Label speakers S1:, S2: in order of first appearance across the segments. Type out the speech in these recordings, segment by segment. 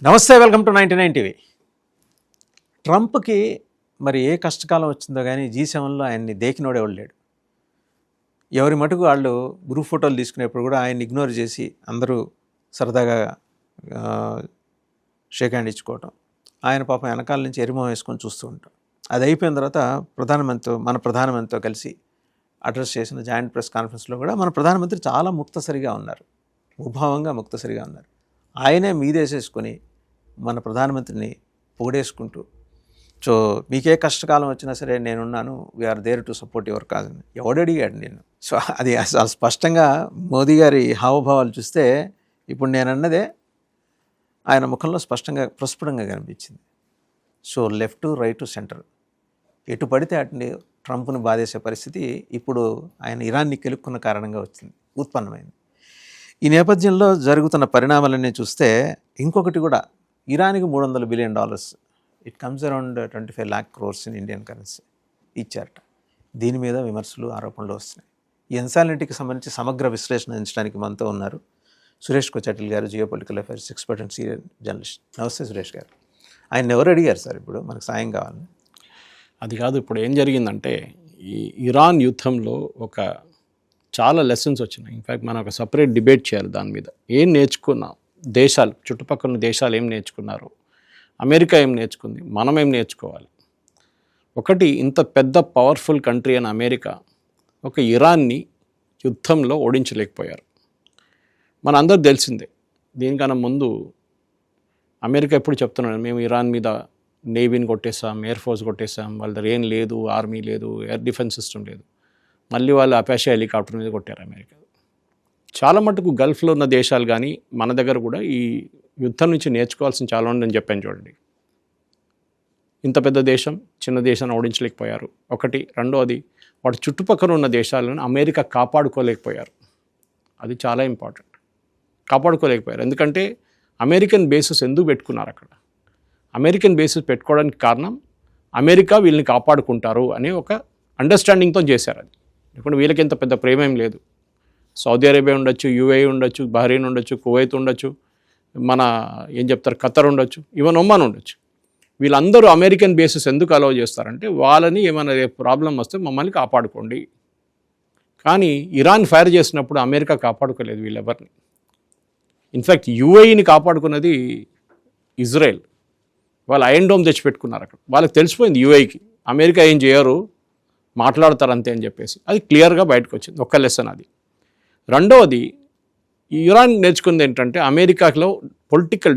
S1: నమస్తే, welcome to 99 TV. ట్రంప్కి మరి ఏ కష్టకాలం వచ్చిందో కానీ G7లో ఆయన్ని దేకినోడు ఎవడు లేడు. ఎవరి మటుకు వాళ్ళు గ్రూప్ ఫోటోలు తీసుకునేప్పుడు కూడా ఆయన్ని ఇగ్నోర్ చేసి అందరూ సరదాగా షేక్ హ్యాండ్ ఇచ్చుకోవటం, ఆయన పాపం వెనకాల నుంచి ఎరిమో వేసుకొని చూస్తూ ఉంటాం. అది అయిపోయిన తర్వాత మన ప్రధానమంత్రితో కలిసి అడ్రస్ చేసిన జాయింట్ ప్రెస్ కాన్ఫరెన్స్లో కూడా మన ప్రధానమంత్రి చాలా ముక్తసరిగా ఉన్నారు, ముభావంగా ముక్తసరిగా ఉన్నారు. ఆయనే మీదేసేసుకొని మన ప్రధానమంత్రిని పొగిడేసుకుంటూ, సో మీకే కష్టకాలం వచ్చినా సరే నేనున్నాను, we are there to support your cause అని ఎవడు అడిగాడు నేను. సో అది అసలు స్పష్టంగా మోదీ గారి హావభావాలు చూస్తే ఇప్పుడు నేను అన్నదే ఆయన ముఖంలో స్పష్టంగా ప్రస్ఫుటంగా కనిపించింది. సో లెఫ్ట్ రైట్ సెంటర్ ఎటు పడితే అటు ట్రంప్ను బాధేసే పరిస్థితి ఇప్పుడు ఆయన ఇరాన్ని కెలుక్కున్న కారణంగా ఉత్పన్నమైంది. ఈ నేపథ్యంలో జరుగుతున్న పరిణామాలన్నీ చూస్తే ఇంకొకటి కూడా, ఇరాన్కి $300 billion, it comes around 25 lakh crores in Indian currency ఇచ్చారట. దీని మీద విమర్శలు, ఆరోపణలు వస్తున్నాయి. ఈ ఎన్సాలిటీకి సంబంధించి సమగ్ర విశ్లేషణ అందించడానికి మనతో ఉన్నారు సురేష్ కొచాటిల్ గారు, geo political affairs expert and senior journalist. నమస్తే సురేష్ గారు. ఆయన ఎవరు అడిగారు సార్ ఇప్పుడు మనకు సాయం కావాలని?
S2: అది కాదు, ఇప్పుడు ఏం జరిగిందంటే ఈ ఇరాన్ యుద్ధంలో చాలా లెసన్స్ వచ్చినాయి. ఇన్ఫ్యాక్ట్ మనం ఒక సపరేట్ డిబేట్ చేయాలి దాని మీద. ఏం నేర్చుకున్నాం, దేశాలు చుట్టుపక్కల ఉన్న దేశాలు ఏం నేర్చుకున్నారు, అమెరికా ఏం నేర్చుకుంది, మనం ఏం నేర్చుకోవాలి. ఒకటి, ఇంత పెద్ద పవర్ఫుల్ కంట్రీ అయిన అమెరికా ఒక ఇరాన్ని యుద్ధంలో ఓడించలేకపోయారు. మనందరూ తెలిసిందే. దీనికన్నా ముందు అమెరికా ఎప్పుడు చెప్తున్నాడు, మేము ఇరాన్ మీద నేవీని కొట్టేసాం, ఎయిర్ ఫోర్స్ కొట్టేసాం, వాళ్ళ దగ్గర ఏం లేదు, ఆర్మీ లేదు, ఎయిర్ డిఫెన్స్ సిస్టమ్ లేదు. మళ్ళీ వాళ్ళు అపాషే హెలికాప్టర్ మీద కొట్టారు అమెరికా. చాలా మటుకు గల్ఫ్లో ఉన్న దేశాలు కానీ మన దగ్గర కూడా ఈ యుద్ధం నుంచి నేర్చుకోవాల్సిన చాలా ఉందని చెప్పాను చూడండి. ఇంత పెద్ద దేశం చిన్న దేశాన్ని ఓడించలేకపోయారు ఒకటి. రెండోది, వాటి చుట్టుపక్కల ఉన్న దేశాలను అమెరికా కాపాడుకోలేకపోయారు. అది చాలా ఇంపార్టెంట్. కాపాడుకోలేకపోయారు ఎందుకంటే అమెరికన్ బేసెస్ ఎందుకు పెట్టుకున్నారు అక్కడ. అమెరికన్ బేసెస్ పెట్టుకోవడానికి కారణం అమెరికా వీళ్ళని కాపాడుకుంటారు అనే ఒక అండర్స్టాండింగ్తో చేశారు. అది ఇప్పుడు వీళ్ళకి ఎంత పెద్ద ప్రేమ ఏం లేదు. సౌదీ అరేబియా ఉండొచ్చు, యూఏఈ ఉండొచ్చు, బహ్రెయిన్ ఉండొచ్చు, కువైత్ ఉండొచ్చు, ఖతర్ ఉండొచ్చు, ఈవెన్ ఒమాన్ ఉండొచ్చు. వీళ్ళందరూ అమెరికన్ బేసెస్ ఎందుకు అలౌ చేస్తారంటే వాళ్ళని ఏమైనా ప్రాబ్లం వస్తే మమ్మల్ని కాపాడుకోండి. కానీ ఇరాన్ ఫైర్ చేసినప్పుడు అమెరికా కాపాడుకోలేదు వీళ్ళెవరిని. ఇన్ఫ్యాక్ట్ యూఏఈని కాపాడుకున్నది ఇజ్రాయెల్. వాళ్ళు ఐరన్ డోమ్ తెచ్చిపెట్టుకున్నారు అక్కడ. వాళ్ళకి తెలిసిపోయింది యూఏఈకి అమెరికా ఏం చేయరు, మాట్లాడతారు అంతే అని చెప్పేసి. అది క్లియర్గా బయటకు వచ్చింది. ఒక్క లెసన్ అది. రెండవది, ఇరాన్ నేర్చుకుంది ఏంటంటే అమెరికాలో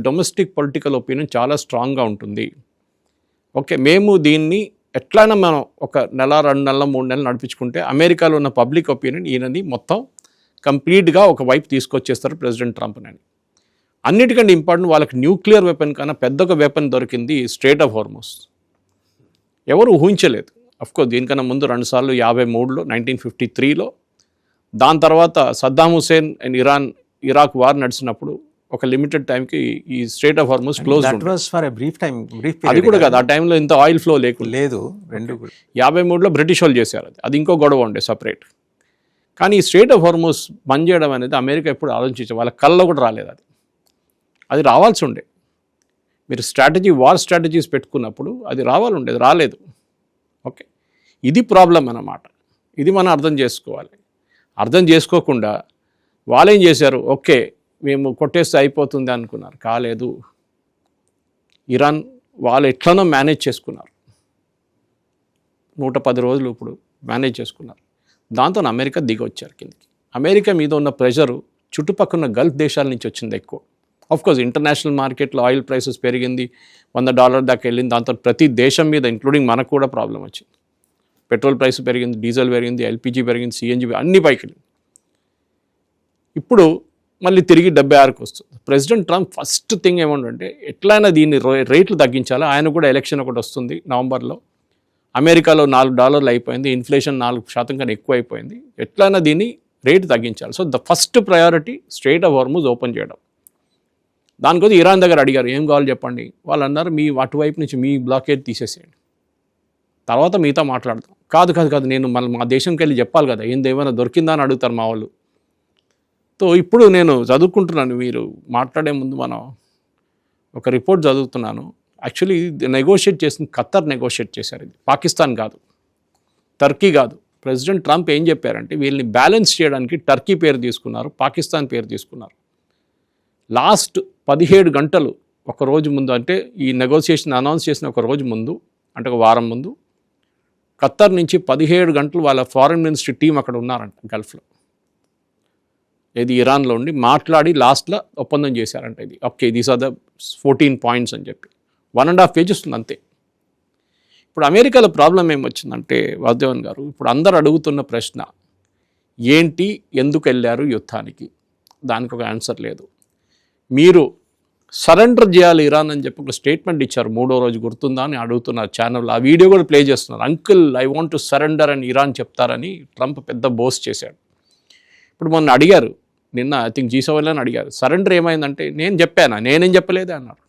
S2: డొమెస్టిక్ పొలిటికల్ ఒపీనియన్ చాలా స్ట్రాంగ్గా ఉంటుంది. ఓకే, మేము దీన్ని ఎట్లయినా మనం ఒక నెల, 2 నెలలు, 3 నెలలు నడిపించుకుంటే అమెరికాలో ఉన్న పబ్లిక్ ఒపీనియన్ ఈయనది మొత్తం కంప్లీట్గా ఒక వైపు తీసుకొచ్చేస్తారు ప్రెసిడెంట్ ట్రంప్ అని. అన్నిటికంటే ఇంపార్టెంట్, వాళ్ళకి న్యూక్లియర్ వెపన్ కన్నా పెద్దగా వెపన్ దొరికింది స్ట్రెయిట్ ఆఫ్ హార్మజ్. ఎవరు ఊహించలేదు. అఫ్కోర్స్ దీనికన్నా ముందు 2 సార్లు 1953లో, 1953లో, దాని తర్వాత Saddam Hussein and Iraq war నడిచినప్పుడు ఒక లిమిటెడ్ టైంకి ఈ స్ట్రెయిట్ ఆఫ్ హార్మజ్ క్లోజ్. అది కూడా కాదు, ఆ టైంలో ఇంత ఆయిల్ ఫ్లో లేదు. 53లో బ్రిటిష్ వాళ్ళు చేశారు. అది ఇంకో గొడవ ఉండే సపరేట్. కానీ ఈ స్ట్రెయిట్ ఆఫ్ హార్మజ్ బంద్ చేయడం అనేది అమెరికా ఎప్పుడు ఆలోచించారు, వాళ్ళ కళ్ళలో కూడా రాలేదు. అది రావాల్సి ఉండే. మీరు వార్ స్ట్రాటజీస్ పెట్టుకున్నప్పుడు అది రావాలి ఉండేది, రాలేదు. ఓకే, ఇది ప్రాబ్లం అన్నమాట. ఇది మనం అర్థం చేసుకోవాలి. అర్థం చేసుకోకుండా వాళ్ళు ఏం చేశారు, ఓకే మేము కొట్టేస్తే అయిపోతుంది అనుకున్నారు. కాలేదు. ఇరాన్ వాళ్ళు ఎట్లనో మేనేజ్ చేసుకున్నారు. 110 రోజులు ఇప్పుడు మేనేజ్ చేసుకున్నారు. దాంతో అమెరికా దిగొచ్చారు కిందకి. అమెరికా మీద ఉన్న ప్రెషరు చుట్టుపక్కల ఉన్న గల్ఫ్ దేశాల నుంచి వచ్చింది ఎక్కువ. ఆఫ్కోర్స్ ఇంటర్నేషనల్ మార్కెట్లో ఆయిల్ ప్రైసెస్ పెరిగింది, $100 దాకా వెళ్ళింది. దాంతో ప్రతి దేశం మీద ఇంక్లూడింగ్ మనకు కూడా ప్రాబ్లం వచ్చింది. పెట్రోల్ ప్రైస్ పెరిగింది, డీజిల్ పెరిగింది, ఎల్పిజి పెరిగింది, సిఎన్జి అన్ని పైకి వెళ్ళింది. ఇప్పుడు మళ్ళీ తిరిగి 76కి వస్తుంది. ప్రెసిడెంట్ ట్రంప్ ఫస్ట్ థింగ్ ఏమంటే ఎట్లయినా దీన్ని రేట్లు తగ్గించాలా. ఆయన కూడా ఎలక్షన్ ఒకటి వస్తుంది నవంబర్లో. అమెరికాలో $4 అయిపోయింది, ఇన్ఫ్లేషన్ 4% కన్నా ఎక్కువ అయిపోయింది. ఎట్లయినా దీన్ని రేటు తగ్గించాలి. So the first priority strait of Hormuz open చేయడం. దానికోసం ఇరాన్ దగ్గర అడిగారు, ఏం కావాలి చెప్పండి. వాళ్ళు అన్నారు, మీ అటువైపు నుంచి మీ బ్లాకేజ్ తీసేసేయండి, తర్వాత మీతో మాట్లాడదాం. కాదు నేను మళ్ళీ మా దేశంకి వెళ్ళి చెప్పాలి కదా, ఏమైనా దొరికిందా అని అడుగుతారు మా వాళ్ళు. తో ఇప్పుడు నేను చదువుకుంటున్నాను, మీరు మాట్లాడే ముందు మనం ఒక రిపోర్ట్ చదువుతున్నాను. యాక్చువల్లీ నెగోషియేట్ చేసిన ఖత్తర్ నెగోషియేట్ చేశారు, ఇది పాకిస్తాన్ కాదు, టర్కీ కాదు. ప్రెసిడెంట్ ట్రంప్ ఏం చెప్పారంటే వీళ్ళని బ్యాలెన్స్ చేయడానికి టర్కీ పేరు తీసుకున్నారు, పాకిస్తాన్ పేరు తీసుకున్నారు. లాస్ట్ 17 గంటలు ఒక రోజు ముందు, అంటే ఈ నెగోషియేషన్ అనౌన్స్ చేసిన ఒక రోజు ముందు, అంటే ఒక వారం ముందు, ఖత్తర్ నుంచి 17 గంటలు వాళ్ళ ఫారెన్ మినిస్ట్రీ టీం అక్కడ ఉన్నారంట గల్ఫ్లో, ఇది ఇరాన్లో ఉండి మాట్లాడి లాస్ట్లో ఒప్పందం చేశారంట. ఇది okay, these are the 14 points అని చెప్పి 1.5 పేజెస్ ఉంది అంతే. ఇప్పుడు అమెరికాలో ప్రాబ్లం ఏమొచ్చిందంటే వాసుదేవన్ గారు, ఇప్పుడు అందరు అడుగుతున్న ప్రశ్న ఏంటి, ఎందుకు వెళ్ళారు యుద్ధానికి, దానికి ఒక ఆన్సర్ లేదు. మీరు సరెండర్ చేయాలి ఇరాన్ అని చెప్పి ఒక స్టేట్మెంట్ ఇచ్చారు 3వ రోజు, గుర్తుందా అని అడుగుతున్నారు ఛానల్లో. ఆ వీడియో కూడా ప్లే చేస్తున్నారు. Uncle I want to surrender అని ఇరాన్ చెప్తారని ట్రంప్ పెద్ద బోస్ట్ చేశాడు. ఇప్పుడు మొన్న అడిగారు, నిన్న ఐ థింక్ G7 అని అడిగారు, సరెండర్ ఏమైందంటే నేను చెప్పానా, నేనేం చెప్పలేదే అన్నారు.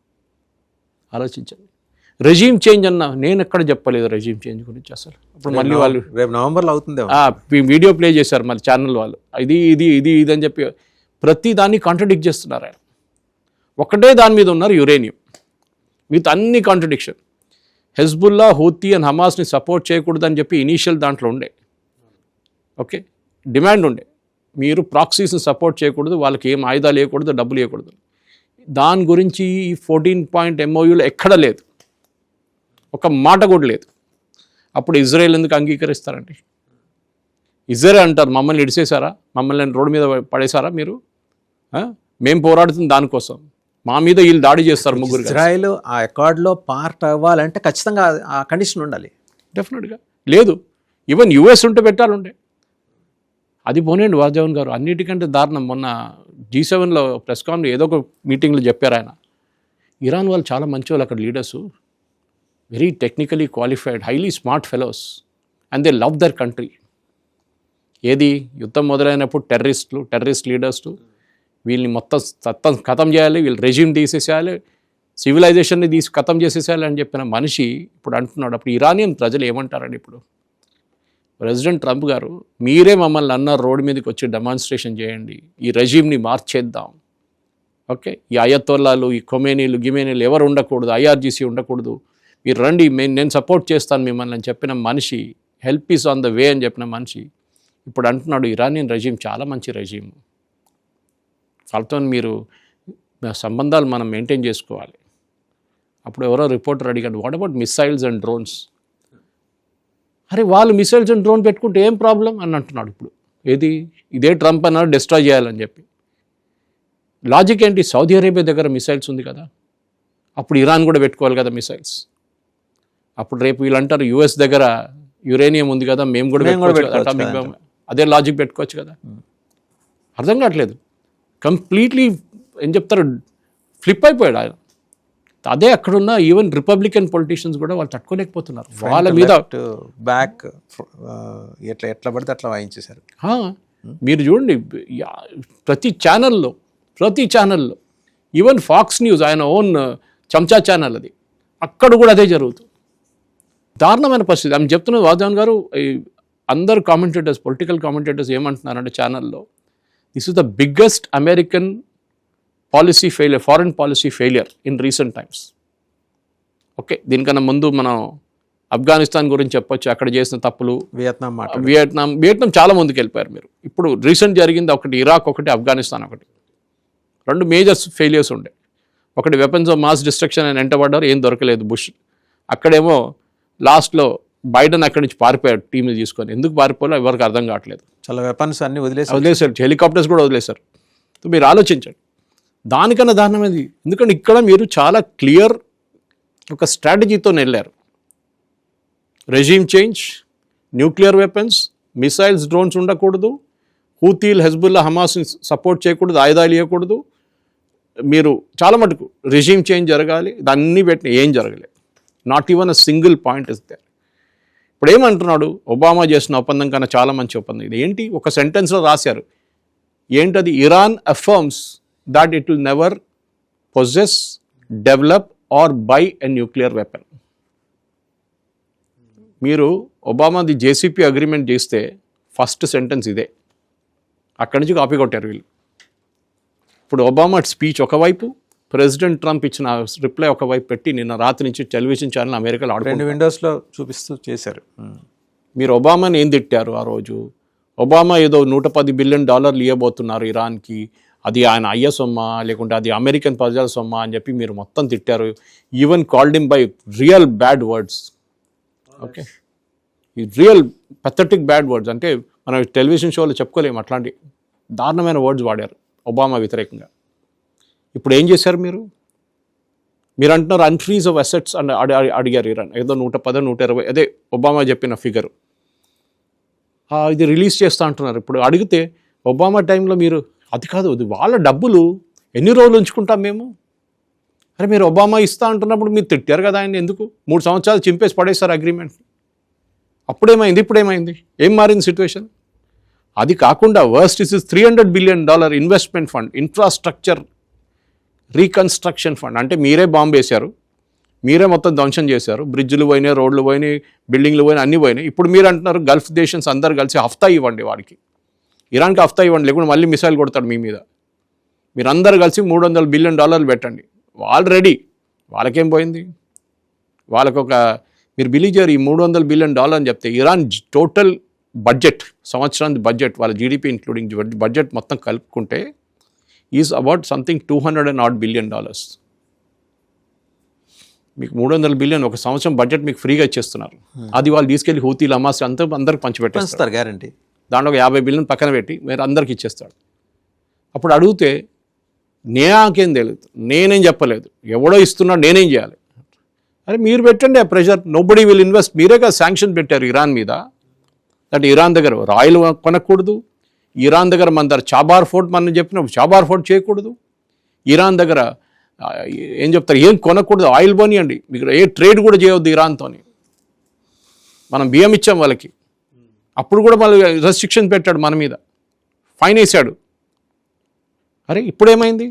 S2: ఆలోచించండి. రెజీమ్ చేంజ్ అన్నా, నేను ఎక్కడ చెప్పలేదు రెజీమ్ చేంజ్ గురించి అసలు. ఇప్పుడు మళ్ళీ వాళ్ళు
S1: రేపు నవంబర్లో అవుతుంది.
S2: వీడియో ప్లే చేశారు మళ్ళీ ఛానల్ వాళ్ళు, ఇది ఇది ఇది ఇది అని చెప్పి ప్రతి దాన్ని కాంట్రడిక్ట్ చేస్తున్నారు ఆయన. ఒకటే దాని మీద ఉన్నారు, యురేనియం, విత్ అన్ని కాంట్రడిక్షన్. హెజ్బుల్లా, హూతీ అండ్ హమాస్ని సపోర్ట్ చేయకూడదని చెప్పి ఇనీషియల్ దాంట్లో ఉండే, ఓకే, డిమాండ్ ఉండే, మీరు ప్రాక్సీస్ని సపోర్ట్ చేయకూడదు, వాళ్ళకి ఏం ఆయుధాలు వేయకూడదు, డబ్బులు వేయకూడదు. దాని గురించి 14 పాయింట్ MOUలో ఎక్కడ లేదు, ఒక మాట కూడా లేదు. అప్పుడు ఇజ్రాయెల్ ఎందుకు అంగీకరిస్తారండి? ఇజ్రాయెల్ అంటారు మమ్మల్ని ఇడిసేశారా, మమ్మల్ని రోడ్డు మీద పడేశారా మీరు, మేము పోరాడుతుంది దానికోసం, మా మీద వీళ్ళు దాడి చేస్తారు ముగ్గురు.
S1: ఇజ్రాయెల్ ఆ అకార్డ్లో పార్ట్ అవ్వాలంటే ఖచ్చితంగా ఆ కండిషన్ ఉండాలి.
S2: డెఫినెట్గా లేదు. ఈవెన్ US ఉంటే పెట్టాలంటే అది పోనేండి వాసుదేవన్ గారు. అన్నిటికంటే దారుణం, మొన్న G7లో ప్రెస్ కాన్ ఏదో ఒక మీటింగ్లో చెప్పారు ఆయన, ఇరాన్ వాళ్ళు చాలా మంచి వాళ్ళు అక్కడ leaders, very technically qualified, highly smart fellows, and they love their country. ఏది యుద్ధం మొదలైనప్పుడు టెర్రరిస్ట్ లీడర్స్ వీళ్ళని మొత్తం ఖతం చేయాలి, వీళ్ళు రెజ్యూమ్ తీసేసేయాలి, సివిలైజేషన్ని ఖతం చేసేసేయాలి అని చెప్పిన మనిషి ఇప్పుడు అంటున్నాడు. అప్పుడు ఇరానియన్ ప్రజలు ఏమంటారండి? ఇప్పుడు ప్రెసిడెంట్ ట్రంప్ గారు, మీరే మమ్మల్ని అన్నారు రోడ్డు మీదకి వచ్చి డెమాన్స్ట్రేషన్ చేయండి, ఈ రెజ్యూమ్ని మార్చేద్దాం, ఓకే, ఈ అయతోల్లాలు, ఈ గిమేనీలు ఎవరు ఉండకూడదు, IRGC ఉండకూడదు, మీరు రండి, నేను సపోర్ట్ చేస్తాను మిమ్మల్ని అని చెప్పిన మనిషి, help is on the way అని చెప్పిన మనిషి ఇప్పుడు అంటున్నాడు ఇరానియన్ రెజ్యూమ్ చాలా మంచి రెజ్యూమ్, వాళ్ళతో మీరు సంబంధాలు మనం మెయింటైన్ చేసుకోవాలి. అప్పుడు ఎవరో రిపోర్టర్ అడిగాడు, what about missiles and drones? అరే వాళ్ళు మిసైల్స్ అండ్ డ్రోన్ పెట్టుకుంటే ఏం ప్రాబ్లం అని అంటున్నాడు. ఇప్పుడు ఏది ఇదే ట్రంప్ అన్నాడు డిస్ట్రాయ్ చేయాలని చెప్పి. లాజిక్ ఏంటి? సౌదీ అరేబియా దగ్గర మిసైల్స్ ఉంది కదా, అప్పుడు ఇరాన్ కూడా పెట్టుకోవాలి కదా మిసైల్స్. అప్పుడు రేపు వీళ్ళు అంటారు US దగ్గర యురేనియం ఉంది కదా, మేము కూడా పెట్టుకోవచ్చు, అదే లాజిక్ పెట్టుకోవచ్చు కదా. అర్థం కావట్లేదు, కంప్లీట్లీ ఏం చెప్తారు, ఫ్లిప్ అయిపోయాడు ఆయన. అదే అక్కడున్న ఈవెన్ రిపబ్లికన్ పొలిటీషియన్స్ కూడా వాళ్ళు తట్టుకోలేకపోతున్నారు. వాళ్ళ మీద
S1: బ్యాక్ ఎట్లా పడితే అట్లా వాయించేశారు.
S2: మీరు చూడండి, ప్రతి ఛానల్లో ఈవెన్ ఫాక్స్ న్యూస్ ఆయన ఓన్ చెంచా ఛానల్ అది, అక్కడ కూడా అదే జరుగుతుంది. దారుణమైన పరిస్థితి. ఆమె చెప్తున్నది వాసుదేవన్ గారు, అందరు కామెంటేటర్స్, పొలిటికల్ కామెంటేటర్స్ ఏమంటున్నారంటే ఛానల్లో, this is the biggest American policy failure, foreign policy failure in recent times. Okay, దీనికన్నా ముందు మనం ఆఫ్ఘనిస్తాన్ గురించి చెప్పొచ్చు, అక్కడ చేసిన తప్పులు, వియత్నాం చాలా ముందుకు వెళ్ళిపోయారు మీరు. ఇప్పుడు రీసెంట్ జరిగింది ఒకటి ఇరాక్, ఒకటి ఆఫ్ఘనిస్తాన్, ఒకటి 2 మేజర్ ఫెయిలియర్స్ ఉండే. ఒకటి వెపన్స్ ఆఫ్ మాస్ డిస్ట్రక్షన్ అని ఎంటబడ్డారు, ఏం దొరకలేదు బుష్. అక్కడేమో లాస్ట్లో బైడెన్ అక్కడి నుంచి పారిపోయాడు టీంని తీసుకొని. ఎందుకు పారిపోలే ఎవరికి అర్థం కావట్లేదు.
S1: చాలా వెపన్స్ అన్ని
S2: వదిలేశారు, హెలికాప్టర్స్ కూడా వదిలేశారు. మీరు ఆలోచించండి, దానికన్నా దారుణమైనది. ఎందుకంటే ఇక్కడ మీరు చాలా క్లియర్ ఒక స్ట్రాటజీతో వెళ్ళారు. Resume change, nuclear weapons, missiles, drones ఉండకూడదు, హూతీలు, హెజ్బుల్లా, హమాస్ని సపోర్ట్ చేయకూడదు, ఆయుధాలు ఇవ్వకూడదు, మీరు చాలా మటుకు రెజ్యూమ్ చేంజ్ జరగాలి. దాన్ని పెట్టిన ఏం జరగలేదు. Not even a single point is there. ఇప్పుడు ఏమంటున్నాడు, ఒబామా చేసిన ఒప్పందం కన్నా చాలా మంచి ఒప్పందం ఇది. ఏంటి? ఒక సెంటెన్స్లో రాశారు, ఏంటది? Iran affirms that it will never possess, develop or buy a nuclear weapon. మీరు ఒబామాది JCP అగ్రిమెంట్ చేస్తే ఫస్ట్ సెంటెన్స్ ఇదే, అక్కడి నుంచి కాపీ కొట్టారు వీళ్ళు. ఇప్పుడు ఒబామా స్పీచ్ ఒకవైపు, ప్రెసిడెంట్ ట్రంప్ ఇచ్చిన రిప్లై ఒకవైపు పెట్టి నిన్న రాత్రి నుంచి టెలివిజన్ ఛానల్ అమెరికాలో
S1: 2
S2: ఆడుకుంటున్నారు.
S1: విండోస్లో చూపిస్తూ చేశారు.
S2: మీరు ఒబామాని ఏం తిట్టారు ఆ రోజు? ఒబామా ఏదో $110 బిలియన్ ఇవ్వబోతున్నారు ఇరాన్కి, అది ఆయన అయ్య సొమ్మ లేకుంటే అది అమెరికన్ ప్రజల సొమ్మ అని చెప్పి మీరు మొత్తం తిట్టారు. Even called him by real bad words. Okay, ఈ రియల్ పెథటిక్ బ్యాడ్ వర్డ్స్ అంటే మనం టెలివిజన్ షోలో చెప్పుకోలేము, అట్లాంటి దారుణమైన వర్డ్స్ వాడారు ఒబామా వ్యతిరేకంగా. ఇప్పుడు ఏం చేశారు మీరు అంటున్నారు అన్ఫ్రీజ్ ఆఫ్ అసెట్స్ అని అడిగారు ఇరాన్, ఏదో 110, 120 అదే ఒబామా చెప్పిన ఫిగర్, ఇది రిలీజ్ చేస్తా అంటున్నారు. ఇప్పుడు అడిగితే ఒబామా టైంలో మీరు అది కాదు, అది వాళ్ళ డబ్బులు ఎన్ని రోజులు ఉంచుకుంటాం మేము? అరే మీరు ఒబామా ఇస్తా అంటున్నప్పుడు మీరు తిట్టారు కదా ఆయన, ఎందుకు 3 సంవత్సరాలు చింపేసి పడేస్తారు అగ్రిమెంట్? అప్పుడేమైంది, ఇప్పుడేమైంది, ఏం మారింది సిచ్యువేషన్? అది కాకుండా worst is $300 billion investment fund, infrastructure reconstruction fund. అంటే మీరే బాంబు వేశారు, మీరే మొత్తం ధ్వంసం చేశారు, బ్రిడ్జ్లు పోయినాయి, రోడ్లు పోయినాయి, బిల్డింగ్లు పోయినాయి, అన్నీ పోయినాయి. ఇప్పుడు మీరు అంటున్నారు గల్ఫ్ దేశన్స్ అందరు కలిసి హఫ్తా ఇవ్వండి వాడికి, ఇరాన్కి హఫ్తా ఇవ్వండి, లేకుండా మళ్ళీ మిసైల్ కొడతాడు మీ మీద. మీరు అందరు కలిసి $300 బిలియన్ పెట్టండి. ఆల్రెడీ వాళ్ళకేం పోయింది? వాళ్ళకొక మీరు బిలీవ్ చేయరు, ఈ $300 బిలియన్ అని చెప్తే ఇరాన్ టోటల్ బడ్జెట్, సంవత్సరానికి బడ్జెట్, వాళ్ళ జీడిపి ఇంక్లూడింగ్ బడ్జెట్ మొత్తం కలుపుకుంటే ఈజ్ అబౌట్ సంథింగ్ $200 బిలియన్. మీకు 300 బిలియన్ ఒక సంవత్సరం బడ్జెట్ మీకు ఫ్రీగా ఇచ్చేస్తున్నారు. అది వాళ్ళు తీసుకెళ్ళి హూతీలు అమాస్ అంతా అందరికి పంచిపెట్టేస్తారు
S1: గ్యారంటీ.
S2: దాంట్లో ఒక 50 బిలియన్ పక్కన పెట్టి మీరు అందరికి ఇచ్చేస్తాడు. అప్పుడు అడిగితే నాకేం తెలియదు, నేనేం చెప్పలేదు, ఎవడో ఇస్తున్నాడు, నేనేం చేయాలి? అరే మీరు పెట్టండి ఆ ప్రెషర్, నోబడీ విల్ ఇన్వెస్ట్. మీరే కదా శాంక్షన్ పెట్టారు ఇరాన్ మీద, దట్ ఇరాన్ దగ్గర రాయిల్ కొనకూడదు, ఇరాన్ దగ్గర మన దగ్గర చాబార్ ఫోర్ట్ మనం చెప్పినప్పుడు చాబార్ ఫోర్ట్ చేయకూడదు, ఇరాన్ దగ్గర ఏం చెప్తారు ఏం కొనకూడదు, ఆయిల్ పోనీయండి, మీకు ఏ ట్రేడ్ కూడా చేయవద్దు ఇరాన్తో. మనం బియ్యం ఇచ్చాం వాళ్ళకి, అప్పుడు కూడా మళ్ళీ రెస్ట్రిక్షన్ పెట్టాడు మన మీద, ఫైన్ వేసాడు. అరే ఇప్పుడేమైంది?